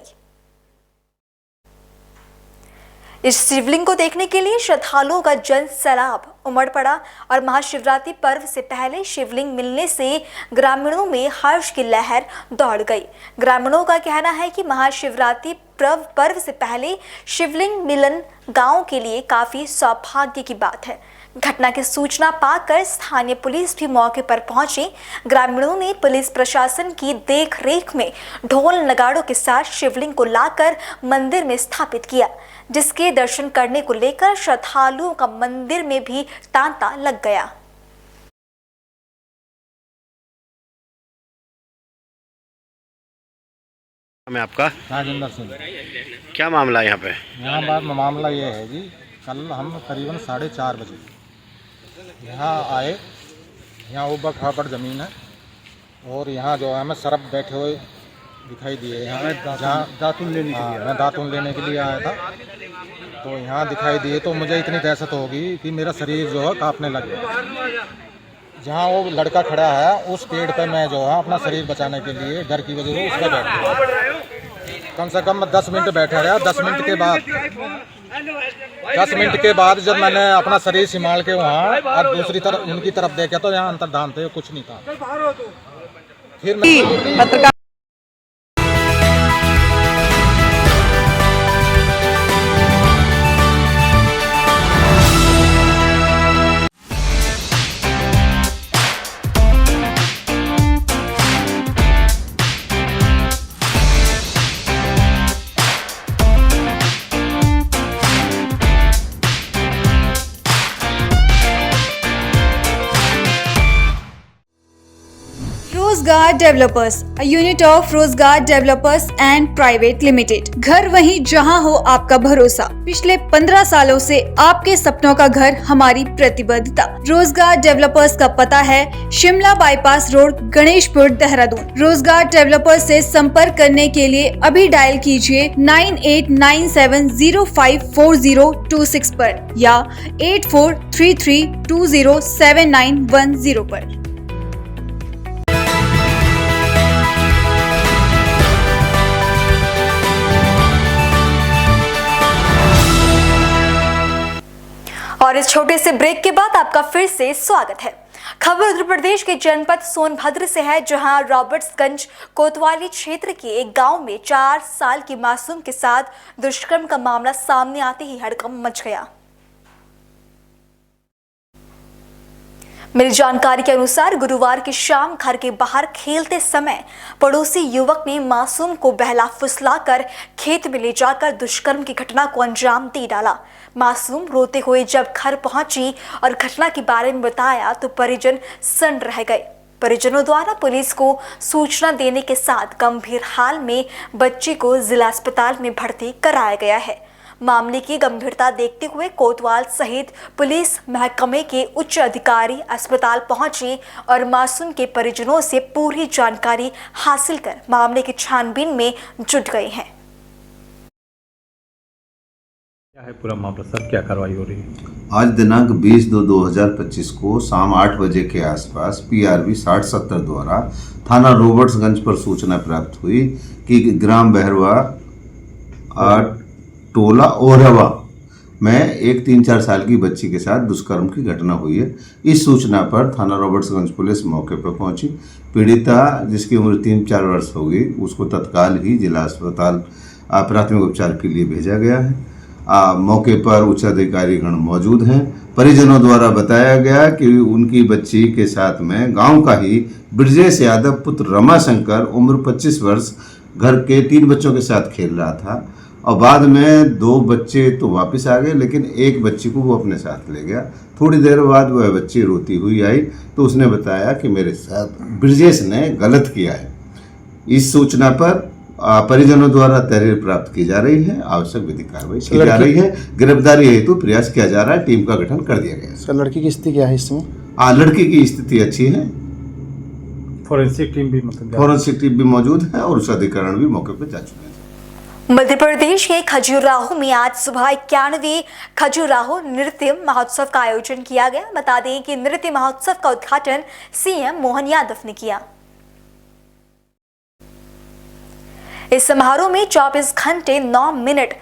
इस शिवलिंग को देखने के लिए श्रद्धालुओं का जन सैलाब उमड़ पड़ा और महाशिवरात्रि पर्व से पहले शिवलिंग मिलने से ग्रामीणों में हर्ष की लहर दौड़ गई। ग्रामीणों का कहना है कि महाशिवरात्रि पर्व से पहले शिवलिंग मिलन गांव के लिए काफी सौभाग्य की बात है। घटना की सूचना पाकर स्थानीय पुलिस भी मौके पर पहुंची। ग्रामीणों ने पुलिस प्रशासन की देखरेख में ढोल नगाड़ों के साथ शिवलिंग को लाकर मंदिर में स्थापित किया, जिसके दर्शन करने को लेकर श्रद्धालुओं का मंदिर में भी तांता लग गया। मैं आपका राजेंद्र सिंह। क्या मामला है यहाँ पे? यहाँ मामला ये है जी, कल हम करीबन 4:30 बजे यहाँ आए। यहाँ ऊबड़ खाबड़ ज़मीन है और यहाँ जो है हमें सरफ बैठे हुए दिखाई दिए। यहाँ जहाँ दातुन लेने के लिए, मैं दातुन लेने के लिए आया था, तो यहाँ दिखाई दिए तो मुझे इतनी दहशत होगी कि मेरा शरीर जो है कांपने लग गया। जहाँ वो लड़का खड़ा है उस पेड़ पे मैं जो है अपना शरीर बचाने के लिए डर की वजह से उस पर बैठ गया। कम से कम 10 मिनट बैठा रहा। 10 मिनट के बाद जब मैंने अपना शरीर संभाल के वहाँ और दूसरी तरफ उनकी तरफ देखा तो यहाँ अंतर्धान थे, कुछ नहीं था। फिर मैं रोजगार डेवलपर्स, अ यूनिट ऑफ रोजगार डेवलपर्स एंड प्राइवेट लिमिटेड। घर वहीं जहां हो आपका भरोसा। पिछले 15 सालों से आपके सपनों का घर हमारी प्रतिबद्धता। रोजगार डेवलपर्स का पता है शिमला बाईपास रोड, गणेशपुर, देहरादून। रोजगार डेवलपर्स से संपर्क करने के लिए अभी डायल कीजिए 9897054026 पर या 8433207910 पर। और इस छोटे से ब्रेक के बाद आपका फिर से स्वागत है। खबर उत्तर प्रदेश के जनपद सोनभद्र से है, जहां रॉबर्ट्सगंज कोतवाली क्षेत्र के एक गांव में 4 साल की मासूम के साथ दुष्कर्म का मामला सामने आते ही हड़कंप मच गया। मिली जानकारी के अनुसार गुरुवार की शाम घर के बाहर खेलते समय पड़ोसी युवक ने मासूम को बहला फुसलाकर खेत में ले जाकर दुष्कर्म की घटना को अंजाम दे डाला। मासूम रोते हुए जब घर पहुंची और घटना के बारे में बताया तो परिजन सन्न रह गए। परिजनों द्वारा पुलिस को सूचना देने के साथ गंभीर हाल में बच्ची को जिला अस्पताल में भर्ती कराया गया है। मामले की गंभीरता देखते हुए कोतवाल सहित पुलिस महकमे के उच्च अधिकारी अस्पताल पहुंचे और मासूम के परिजनों से पूरी जानकारी हासिल कर मामले की छानबीन में जुट गए हैं। क्या है पूरा मामला सर, क्या कार्रवाई हो रही है? आज दिनांक 20/2/2025 को शाम 8 बजे के आसपास PRB 6070 द्वारा थाना रॉबर्ट्सगंज पर सूचना प्राप्त हुई कि ग्राम बहरवा टोला ओरवा में एक 3-4 साल की बच्ची के साथ दुष्कर्म की घटना हुई है। इस सूचना पर थाना रॉबर्ट्सगंज पुलिस मौके पर पहुंची। पीड़िता जिसकी उम्र 3-4 वर्ष होगी उसको तत्काल ही जिला अस्पताल प्राथमिक उपचार के लिए भेजा गया है। मौके पर उच्च अधिकारीगण मौजूद हैं। परिजनों द्वारा बताया गया कि उनकी बच्ची के साथ में गांव का ही ब्रजेश यादव पुत्र रमाशंकर उम्र 25 वर्ष घर के 3 बच्चों के साथ खेल रहा था और बाद में 2 बच्चे तो वापस आ गए, लेकिन एक बच्ची को वो अपने साथ ले गया। थोड़ी देर बाद वह बच्ची रोती हुई आई तो उसने बताया कि मेरे साथ ब्रजेश ने गलत किया है। इस सूचना पर परिजनों द्वारा तहरीर प्राप्त की जा रही है, आवश्यक विधिक कार्रवाई की जा रही है। गिरफ्तारी हेतु प्रयास किया जा रहा है, टीम का गठन कर दिया गया है। सर लड़की की स्थिति क्या है इसमें? लड़की की स्थिति अच्छी है। फोरेंसिक टीम भी मौजूद है और उस अधिकरण भी मौके पर जा चुके हैं। मध्य प्रदेश के खजुराहो में आज सुबह 91वें खजुराहो नृत्य महोत्सव का आयोजन किया गया। बता दें कि नृत्य महोत्सव का उद्घाटन CM मोहन यादव ने किया। इस समारोह में 24 घंटे 9 मिनट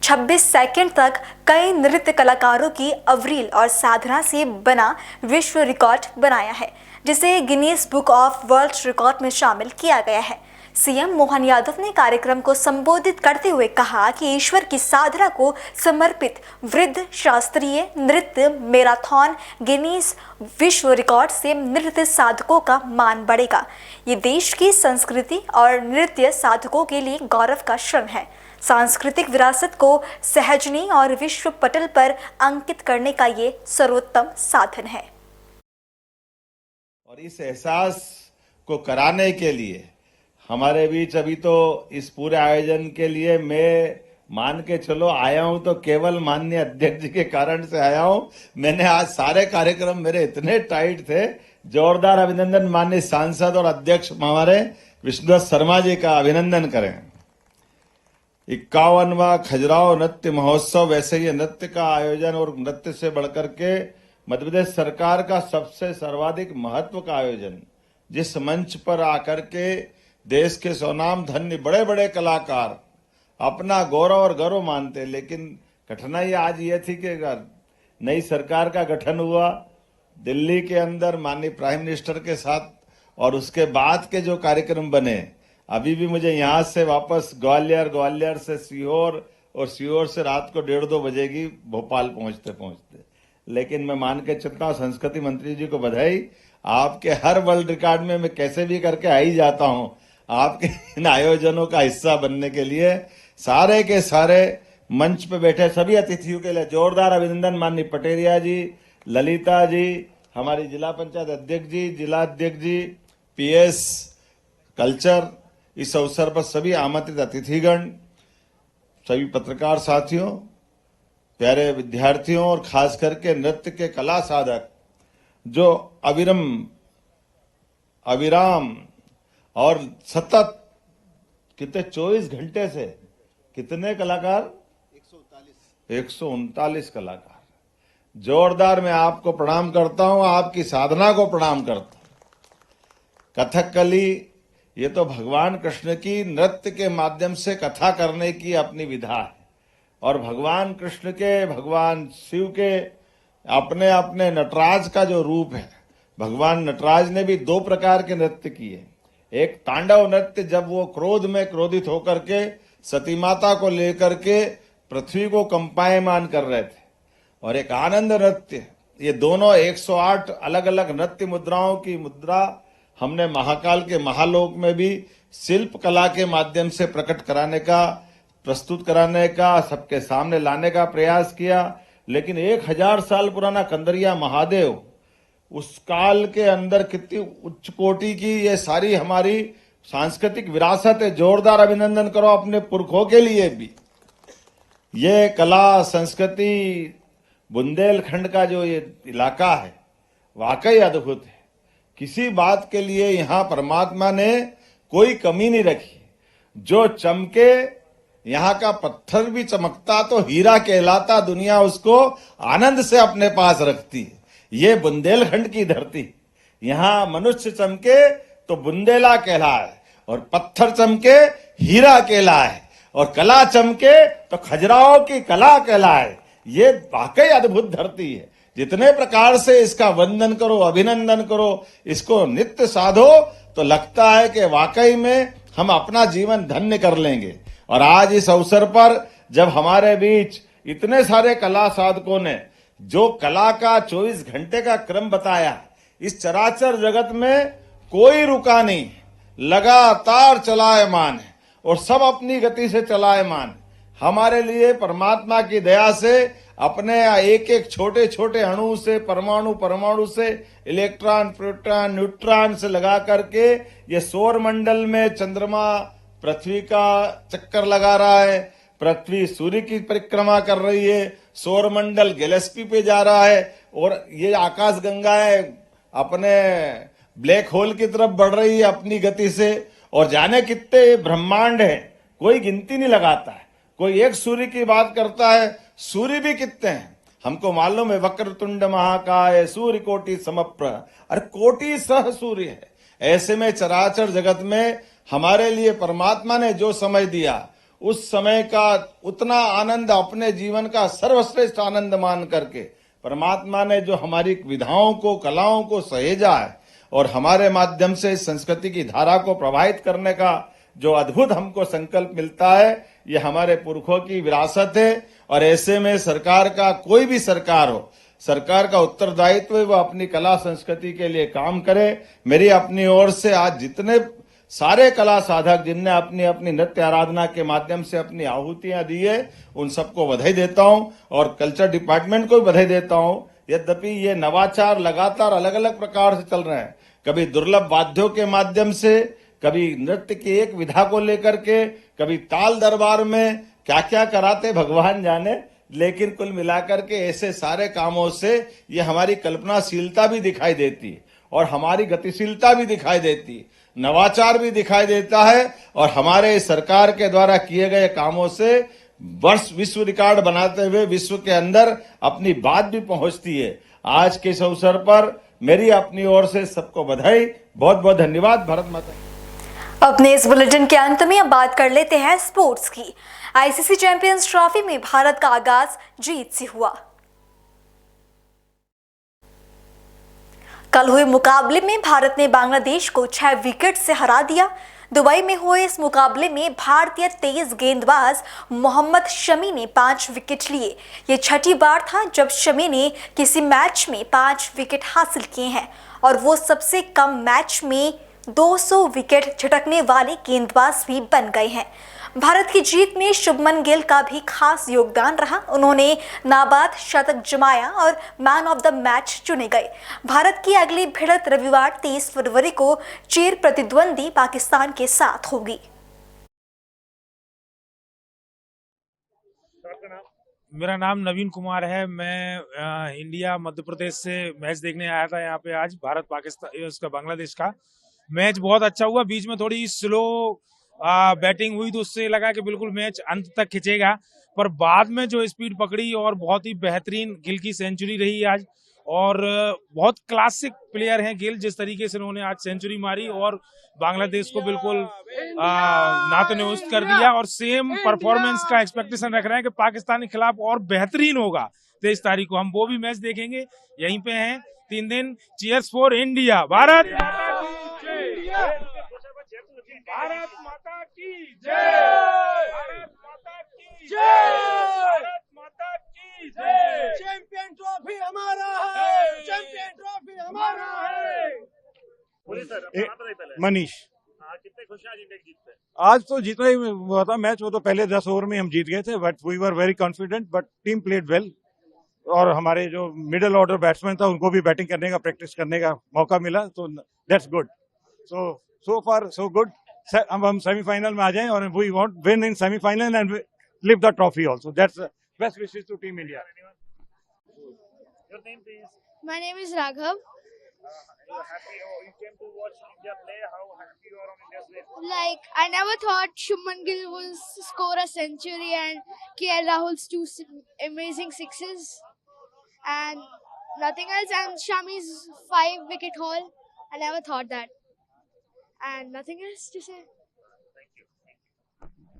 26 सेकंड तक कई नृत्य कलाकारों की अवरील और साधना से बना विश्व रिकॉर्ड बनाया है, जिसे Guinness book of world record में शामिल किया गया है। CM मोहन यादव ने कार्यक्रम को संबोधित करते हुए कहा कि ईश्वर की साधना को समर्पित वृद्ध शास्त्रीय नृत्य मैराथन गिनीज विश्व रिकॉर्ड से नृत्य साधकों का मान बढ़ेगा। ये देश की संस्कृति और नृत्य साधकों के लिए गौरव का क्षण है। सांस्कृतिक विरासत को सहेजने और विश्व पटल पर अंकित करने का ये सर्वोत्तम साधन है। और इस एहसास को कराने के लिए हमारे बीच अभी तो इस पूरे आयोजन के लिए मैं मान के चलो आया हूं तो केवल माननीय अध्यक्ष जी के कारण से आया हूं। मैंने आज सारे कार्यक्रम मेरे इतने टाइट थे। जोरदार अभिनंदन माननीय सांसद और अध्यक्ष हमारे विष्णुदत्त शर्मा जी का अभिनंदन करें। 51वां खजुराहो नृत्य महोत्सव, वैसे ये नृत्य का आयोजन और नृत्य से बढ़कर के मध्य प्रदेश सरकार का सबसे सर्वाधिक महत्व का आयोजन, जिस मंच पर आकर के देश के स्वनाम धन्य बड़े बड़े कलाकार अपना गौरव और गर्व मानते, लेकिन कठिनाई आज ये थी कि नई सरकार का गठन हुआ दिल्ली के अंदर माननीय प्राइम मिनिस्टर के साथ, और उसके बाद के जो कार्यक्रम बने, अभी भी मुझे यहाँ से वापस ग्वालियर से सीहोर और सीहोर से रात को 1:30-2 बजेगी भोपाल पहुंचते। लेकिन मैं मान के चलता हूँ, संस्कृति मंत्री जी को बधाई, आपके हर वर्ल्ड रिकॉर्ड में मैं कैसे भी करके आ ही जाता हूँ। आपके इन आयोजनों का हिस्सा बनने के लिए सारे के सारे मंच पे बैठे सभी अतिथियों के लिए जोरदार अभिनंदन। माननीय पटेरिया जी, ललिता जी, हमारी जिला पंचायत अध्यक्ष जी, जिला अध्यक्ष जी, PS कल्चर, इस अवसर पर सभी आमंत्रित अतिथिगण, सभी पत्रकार साथियों, प्यारे विद्यार्थियों और खास करके नृत्य के कला साधक जो अविराम और सतत कितने 24 घंटे से कितने कलाकार 139 कलाकार, जोरदार मैं आपको प्रणाम करता हूं, आपकी साधना को प्रणाम करता हूं। कथकली ये तो भगवान कृष्ण की नृत्य के माध्यम से कथा करने की अपनी विधा है, और भगवान कृष्ण के, भगवान शिव के अपने अपने नटराज का जो रूप है, भगवान नटराज ने भी 2 प्रकार के नृत्य किए। एक तांडव नृत्य, जब वो क्रोध में क्रोधित होकर के सती माता को लेकर के पृथ्वी को कंपायमान कर रहे थे, और एक आनंद नृत्य। ये दोनों 108 अलग अलग नृत्य मुद्राओं की मुद्रा हमने महाकाल के महालोक में भी शिल्प कला के माध्यम से प्रकट कराने का, प्रस्तुत कराने का, सबके सामने लाने का प्रयास किया। लेकिन 1000 साल पुराना कंदरिया महादेव, उस काल के अंदर कितनी उच्च कोटि की ये सारी हमारी सांस्कृतिक विरासत है। जोरदार अभिनंदन करो अपने पुरखों के लिए भी। ये कला संस्कृति बुंदेलखंड का जो ये इलाका है वाकई अद्भुत है। किसी बात के लिए यहाँ परमात्मा ने कोई कमी नहीं रखी। जो चमके, यहाँ का पत्थर भी चमकता तो हीरा कहलाता, दुनिया उसको आनंद से अपने पास रखती है। ये बुंदेलखंड की धरती, यहाँ मनुष्य चमके तो बुंदेला कहलाए, और पत्थर चमके हीरा कहलाए, और कला चमके तो खजुराहो की कला कहलाए। ये वाकई अद्भुत धरती है। जितने प्रकार से इसका वंदन करो, अभिनंदन करो, इसको नित्य साधो, तो लगता है कि वाकई में हम अपना जीवन धन्य कर लेंगे। और आज इस अवसर पर जब हमारे बीच इतने सारे कला साधकों ने जो कला का 24 घंटे का क्रम बताया, इस चराचर जगत में कोई रुका नहीं, लगातार चलायमान है और सब अपनी गति से चलायमान। हमारे लिए परमात्मा की दया से अपने एक एक छोटे छोटे अणु से, परमाणु से, इलेक्ट्रॉन, प्रोटॉन, न्यूट्रॉन से लगा करके ये सौर मंडल में चंद्रमा पृथ्वी का चक्कर लगा रहा है, पृथ्वी सूर्य की परिक्रमा कर रही है, सौर मंडल गैलेक्सी पे जा रहा है, और ये आकाश गंगाएं अपने ब्लैक होल की तरफ बढ़ रही है अपनी गति से। और जाने कितने ब्रह्मांड हैं, कोई गिनती नहीं लगाता है। कोई एक सूर्य की बात करता है, सूर्य भी कितने हैं हमको मालूम है। वक्रतुंड महाकाय सूर्य कोटि समप्रभ, अरे कोटि सह सूर्य है। ऐसे में चराचर जगत में हमारे लिए परमात्मा ने जो समय दिया, उस समय का उतना आनंद अपने जीवन का सर्वश्रेष्ठ आनंद मान करके परमात्मा ने जो हमारी विधाओं को, कलाओं को सहेजा है, और हमारे माध्यम से संस्कृति की धारा को प्रभावित करने का जो अद्भुत हमको संकल्प मिलता है, ये हमारे पुरखों की विरासत है। और ऐसे में सरकार का, कोई भी सरकार हो, सरकार का उत्तरदायित्व है वो अपनी कला संस्कृति के लिए काम करे। मेरी अपनी ओर से आज जितने सारे कला साधक जिनने अपनी अपनी नृत्य आराधना के माध्यम से अपनी आहुतियां दी है, उन सबको बधाई देता हूं, और कल्चर डिपार्टमेंट को भी बधाई देता हूं। यद्यपि ये नवाचार लगातार अलग अलग प्रकार से चल रहे हैं, कभी दुर्लभ वाद्यों के माध्यम से, कभी नृत्य की एक विधा को लेकर के, कभी ताल दरबार में क्या क्या कराते भगवान जाने, लेकिन कुल मिलाकर के ऐसे सारे कामों से ये हमारी कल्पनाशीलता भी दिखाई देती है, और हमारी गतिशीलता भी दिखाई देती है, नवाचार भी दिखाई देता है। और हमारे सरकार के द्वारा किए गए कामों से वर्ष विश्व रिकॉर्ड बनाते हुए विश्व के अंदर अपनी बात भी पहुंचती है। आज के इस अवसर पर मेरी अपनी ओर से सबको बधाई, बहुत बहुत धन्यवाद। भारत माता। अपने इस बुलेटिन के अंत में अब बात कर लेते हैं स्पोर्ट्स की। आईसीसी चैंपियंस ट्रॉफी में भारत का आगाज जीत से हुआ। कल हुए मुकाबले में भारत ने बांग्लादेश को 6 विकेट से हरा दिया। दुबई में हुए इस मुकाबले में भारतीय तेज गेंदबाज मोहम्मद शमी ने 5 विकेट लिए। ये छठी बार था जब शमी ने किसी मैच में 5 विकेट हासिल किए हैं, और वो सबसे कम मैच में 200 विकेट झटकने वाले गेंदबाज भी बन गए हैं। भारत की जीत में शुभमन गिल का भी खास योगदान रहा। उन्होंने नाबाद शतक जमाया और मैन ऑफ द मैच चुने गए। भारत की अगली भिड़ंत रविवार 23 फरवरी को चिर प्रतिद्वंदी पाकिस्तान के साथ होगी। मेरा नाम नवीन कुमार है। मैं इंडिया मध्य प्रदेश से मैच देखने आया था यहाँ पे। आज भारत पाकिस्तान उसका बांग्लादेश का मैच बहुत अच्छा हुआ। बीच में थोड़ी स्लो बैटिंग हुई तो उससे लगा कि बिल्कुल मैच अंत तक खिंचेगा, पर बाद में जो स्पीड पकड़ी और बहुत ही बेहतरीन गिल की सेंचुरी रही आज। और बहुत क्लासिक प्लेयर हैं गिल, जिस तरीके से उन्होंने आज सेंचुरी मारी और बांग्लादेश को बिल्कुल नातनुस्त कर दिया। और सेम परफॉर्मेंस का एक्सपेक्टेशन रख रहे हैं कि पाकिस्तान के खिलाफ और बेहतरीन होगा। 23 तारीख को हम वो भी मैच देखेंगे। यहीं पे हैं 3 दिन। Cheers for India. Bharat Bharat माता की जय। भारत माता की जय। भारत माता की जय। चैंपियन ट्रॉफी हमारा है। चैंपियन ट्रॉफी हमारा है। मनीष, कितने खुश हैं जीत पे? आज तो जीतना ही हुआ था मैच। वो तो पहले 10 ओवर में हम जीत गए थे, but we were very confident, but team played well. और हमारे जो मिडिल ऑर्डर बैट्समैन था उनको भी बैटिंग करने का प्रैक्टिस करने का मौका मिला, तो that's good. So far so good. अब हम सेमीफाइनल में आ जाएं और we want win in semifinal and lift the trophy also. That's best wishes to team India. Your name, please. My name is Raghav. You're happy you came to watch India play. How happy you are on India's win? Like, I never thought Shubman Gill will score a century and KL Rahul's two amazing sixes and nothing else, and Shami's 5-wicket haul. I never thought that. And nothing else to say.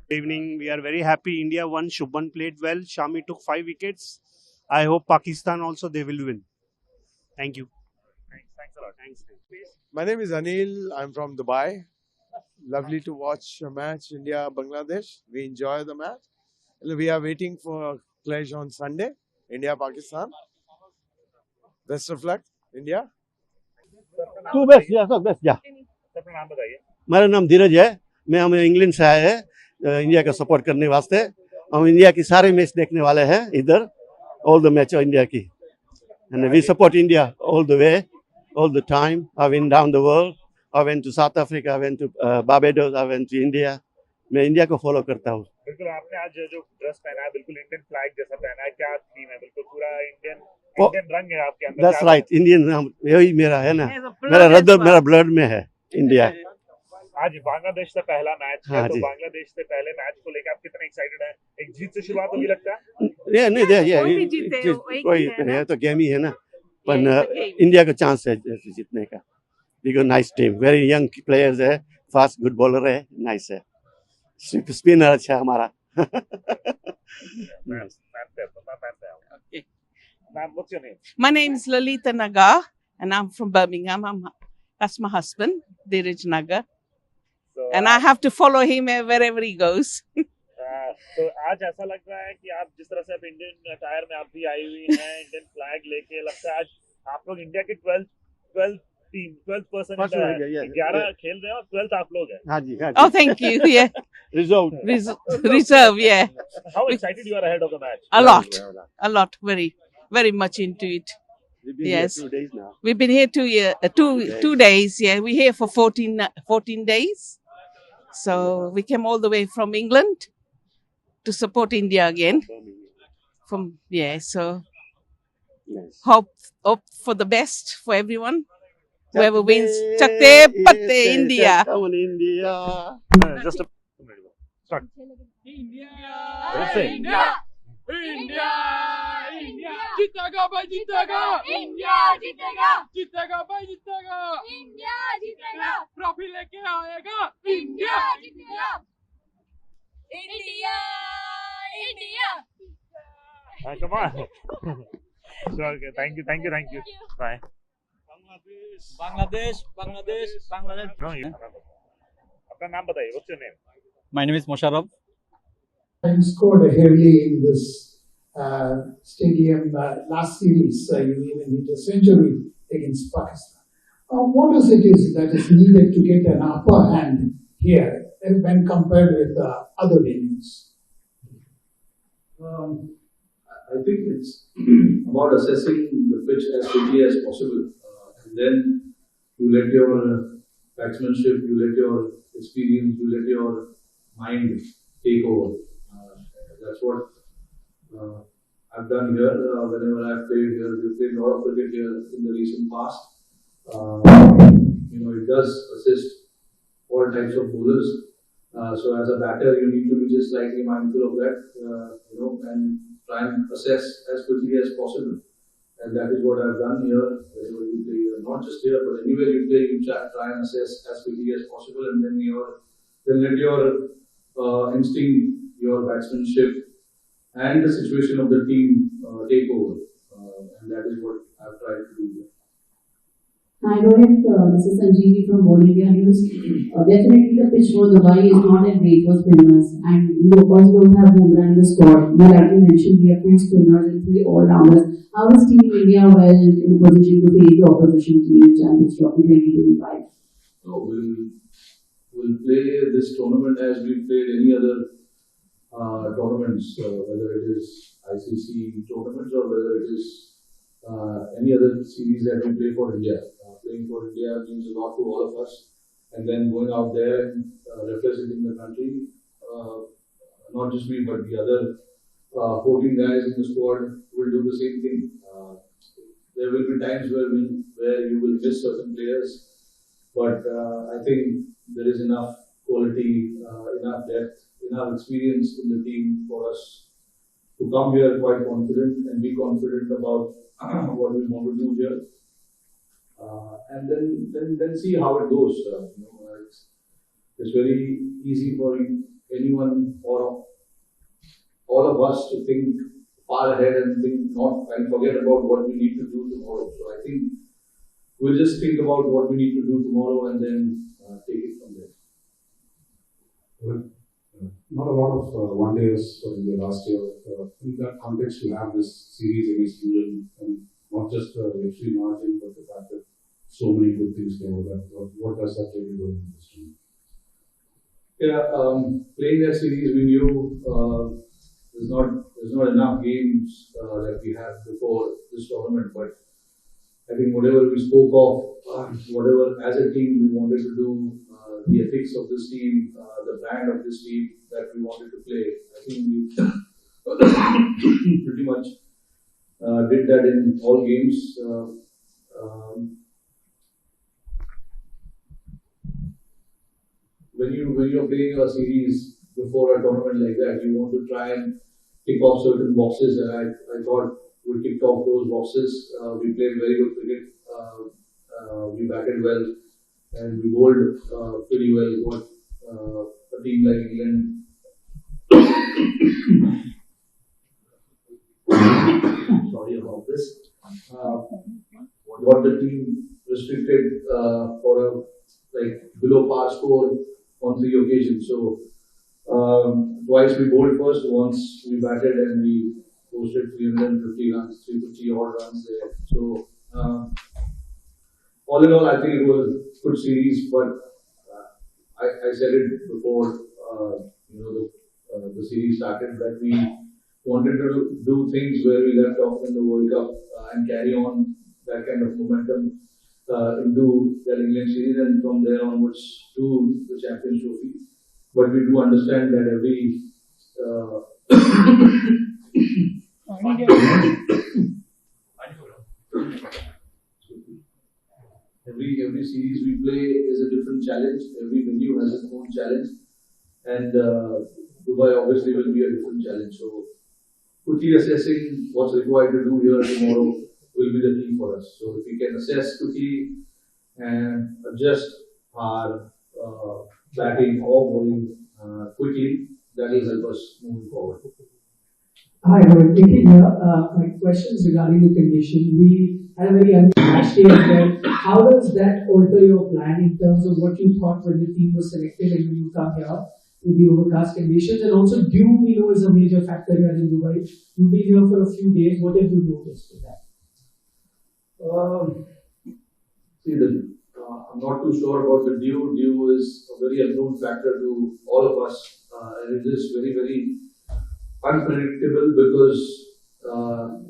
Good evening. We are very happy India won. Shubman played well. Shami took 5 wickets. I hope Pakistan also they will win. Thank you. Thanks a lot. Thanks. My name is Anil. I'm from Dubai. Lovely to watch a match, India-Bangladesh. We enjoy the match. We are waiting for a clash on Sunday, India-Pakistan. Best of luck, India. Two best, yeah, so best, yeah. अपना नाम बताइए. मेरा नाम धीरज है. हम इंग्लैंड से आए हैं इंडिया का सपोर्ट करने वास्ते. हम इंडिया की सारे मैच देखने वाले हैं इधर. All the match इंडिया की. And we support India all the way, all the time. I went down the world. I went to South Africa, I went to Barbados, I went to India. मैं इंडिया को फॉलो करता हूँ. बिल्कुल आपने आज जो ड्रेस पहना है बिल्कुल इंडियन फ्लैग जैसा पहना है. क्या थीम है? बिल्कुल पूरा इंडियन रंग है आपके अंदर. That's right. इंडियन यही मेरा है ना. मेरा ब्लड में है इंडिया. आज बांग्लादेश से पहला मैच है. हाँ तो जी. बांग्लादेश से पहले मैच को लेकर आप कितने एक्साइटेड हैं? एक जीत से शुरुआत होगी लगता है. ये नहीं कोई है तो गेम ही है ना. पर इंडिया का चांस है जीतने का. Because nice team, very young players है, फास्ट गुड बॉलर है, नाइस है. स्पिनर अच्छा हमारा. What's your name? My name is Lalita Nagar and I'm from Birmingham. That's my husband, Dheeraj Nagar. And I have to follow him wherever he goes. तो आज ऐसा लग रहा है कि आप जिस तरह से आप इंडियन अटायर में आप भी आई हुई हैं, इंडियन फ्लैग लेके, लगता है आज आप लोग इंडिया के 12th person 11 खेल रहे हैं और 12th आप लोग हैं. हाँ जी. Oh, thank you. Yeah. Reserve. Yeah. How excited you are ahead of the match? A lot. Very much into it. We've been Yes. here 2 days now. We've been here 2 days. Yeah, we're here for 14 days. So we came all the way from England to support India again. So hope for the best for everyone. Whoever wins, Chakte Patte India. Come on, India. Just a start. India, India, India, India. जीतेगा भाई जीतेगा. India जीतेगा. जीतेगा भाई जीतेगा. India जीतेगा. ट्रॉफी लेके आएगा. India जीतेगा. India, India. Come on. So, okay. Thank you. Bye. Bangladesh. No, अपना नाम बताइए. What's your name? My name is Mosharraf. And scored heavily in this stadium last series. You even hit a century against Pakistan. What is it that is needed to get an upper hand here when compared with other venues? I think it's about assessing the pitch as quickly as possible. And then you let your batsmanship, you let your experience, you let your mind take over. That's what I've done here. Whenever I've played here, we've played a lot of cricket here in the recent past. It does assist all types of bowlers. So as a batter, you need to be just slightly mindful of that, and try and assess as quickly as possible. And that is what I've done here. Whenever you play, not just here, but anywhere you play, you try and assess as quickly as possible, and then let your instinct, your batsmanship, and the situation of the team take over. And that is what I've tried to do here. Hi Rohit, this is Sanjeevi from Ball India News. Definitely the pitch for Dubai is not as great for spinners, and we of course don't have Bumrah in the squad. You rightly mentioned we have 2 spinners and 3 all-rounders. How is Team India well in a position to face the opposition team in Champions Trophy 2025? So we'll play this tournament as we played any other tournaments, whether it is ICC tournaments or whether it is any other series that we play for India. Playing for India means a lot to all of us, and then going out there and representing the country, not just me but the other 14 guys in the squad will do the same thing. There will be times where you will miss certain players, but I think there is enough quality, enough depth, enough experience in the team for us to come here quite confident and be confident about what we want to do here, and then see how it goes. It's very easy for anyone or all of us to think far ahead and forget about what we need to do tomorrow. So I think we'll just think about what we need to do tomorrow and then take it from there. Well, not a lot of one-days for India last year. In that context, you have this series against England, and not just the FC margin, but the fact that so many good things came out of that. What does that really do in this team? Yeah, playing that series, we knew there's not enough games that we had before this tournament, but I think whatever we spoke of, whatever as a team we wanted to do, the ethics of this team, the brand of this team that we wanted to play, I think we pretty much did that in all games. When you're playing a series before a tournament like that, you want to try and tick off certain boxes, and I thought we ticked off those boxes. We played very good cricket. We batted well, and we bowled pretty well. What a team like England. Sorry about this. What the team restricted for a below par score on 3 occasions. So twice we bowled first, once we batted and we posted 350 runs, 350 odd runs there. So all in all, I think it was a good series, but I said it before the series started that we wanted to do things where we left off in the World Cup and carry on that kind of momentum into the England series, and from there onwards to the Champions Trophy. But we do understand that every series we play is a different challenge. Every venue has its own challenge, and Dubai obviously will be a different challenge. So quickly assessing what's required to do here tomorrow will be the key for us. So if we can assess quickly and adjust our batting or bowling quickly, that will help us moving forward. Hi, Nikhil here. My question is regarding the condition. We had a very match day as well. How does that alter your plan in terms of what you thought when the team was selected and when you come here with the overcast conditions? And also, dew we know is a major factor here in Dubai. You've been here for a few days. What have you noticed with that? I'm not too sure about the dew. Dew is a very unknown factor to all of us, and it is very, very unpredictable because,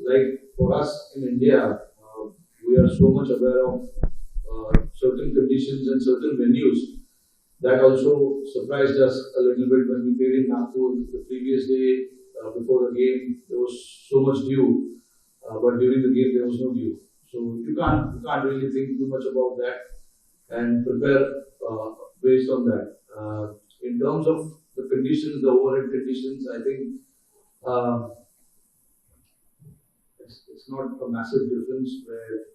like for us in India, we are so much aware of certain conditions and certain venues. That also surprised us a little bit when we played in Nagpur the previous day before the game. There was so much dew, but during the game there was no dew. So you can't really think too much about that and prepare based on that. In terms of the conditions, the overhead conditions, I think it's not a massive difference where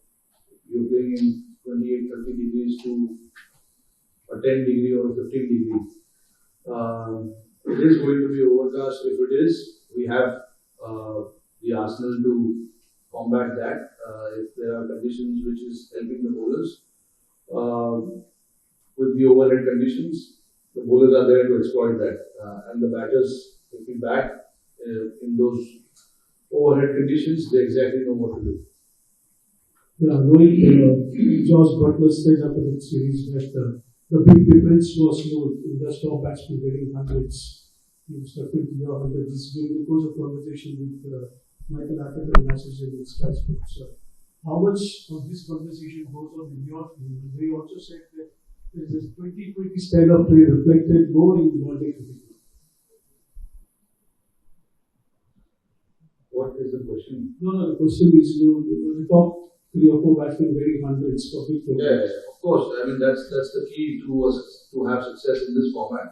you're playing in 28, 30 degrees to a 10 degree or a 15 degree. It is going to be overcast. If it is, we have the arsenal to combat that. If there are conditions which is helping the bowlers, with the overhead conditions, the bowlers are there to exploit that. And the batters, if we bat in those overhead conditions, they exactly know what to do. Yeah, knowing Josh Butler stayed up in the series that the big difference was the stop batsmen getting hundreds Mr. Prithviraj, that this is during the course of conversation with Michael Arthur and associated with Sky Sports. How much of this conversation goes on in your field? They also said that there is a 2020 style of play reflected more in one-day cricket. What is the question? No, the question is, the top 3 or 4 batsmen very hundreds of big tournaments. Yeah, of course. I mean, that's the key to have success in this format.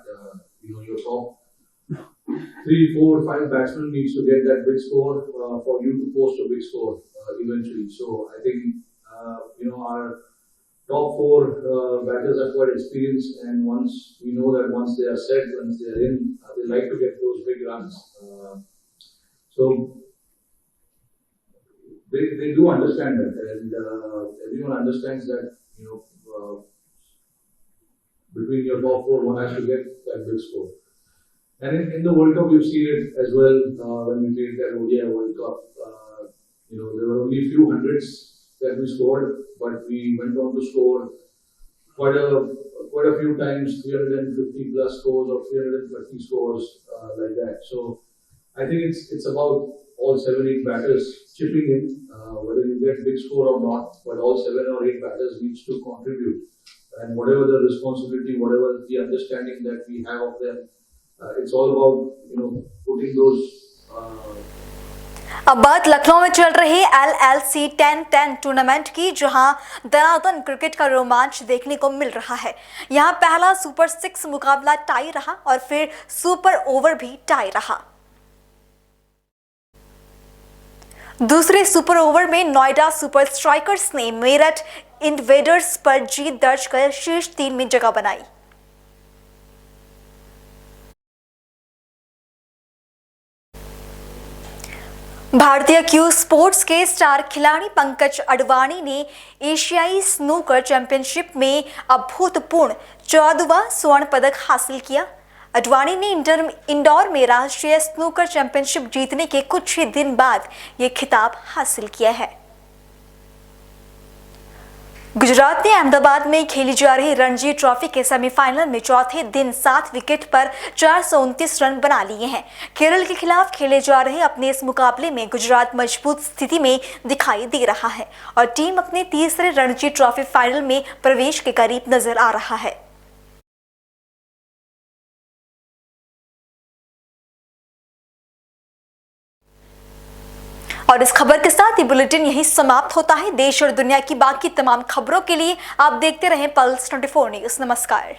Your top 3, 4, 5 batsmen needs to get that big score for you to post a big score eventually. So I think our top 4 batters are quite experienced, and once we know that once they are set, once they are in, they like to get those big runs. So they do understand that, and everyone understands that between your top 4, one has to get that big score. And in the World Cup, we've seen it as well when we played that ODI World Cup. There were only a few hundreds that we scored, but we went on to score quite a few times, 350 plus scores or 330 scores like that. So I think it's about all 7-8 batters chipping in, whether you get big score or not, but all 7 or 8 batters needs to contribute. And whatever the responsibility, whatever the understanding that we have of them, it's all about putting those. अब बात लखनऊ में चल रही LLC 10-10 टूर्नामेंट की, जहां दनादन क्रिकेट का रोमांच देखने को मिल रहा है। यहां पहला सुपर 6 मुकाबला टाई रहा और फिर सुपर ओवर भी टाई रहा। दूसरे सुपर ओवर में नोएडा सुपर स्ट्राइकर्स ने मेरठ इन्वेडर्स पर जीत दर्ज कर शीर्ष 3 में जगह बनाई। भारतीय क्यू स्पोर्ट्स के स्टार खिलाड़ी पंकज अडवाणी ने एशियाई स्नूकर चैंपियनशिप में अभूतपूर्व 14वां स्वर्ण पदक हासिल किया। अडवाणी ने इंदौर में राष्ट्रीय स्नूकर चैंपियनशिप जीतने के कुछ ही दिन बाद ये खिताब हासिल किया है। गुजरात ने अहमदाबाद में खेली जा रही रणजी ट्रॉफी के सेमीफाइनल में चौथे दिन 7 विकेट पर 429 रन बना लिए हैं। केरल के खिलाफ खेले जा रहे अपने इस मुकाबले में गुजरात मजबूत स्थिति में दिखाई दे रहा है और टीम अपने तीसरे रणजी ट्रॉफी फाइनल में प्रवेश के करीब नजर आ रहा है। और इस खबर के साथ ये बुलेटिन यहीं समाप्त होता है। देश और दुनिया की बाकी तमाम खबरों के लिए आप देखते रहें पल्स 24 न्यूज़। नमस्कार।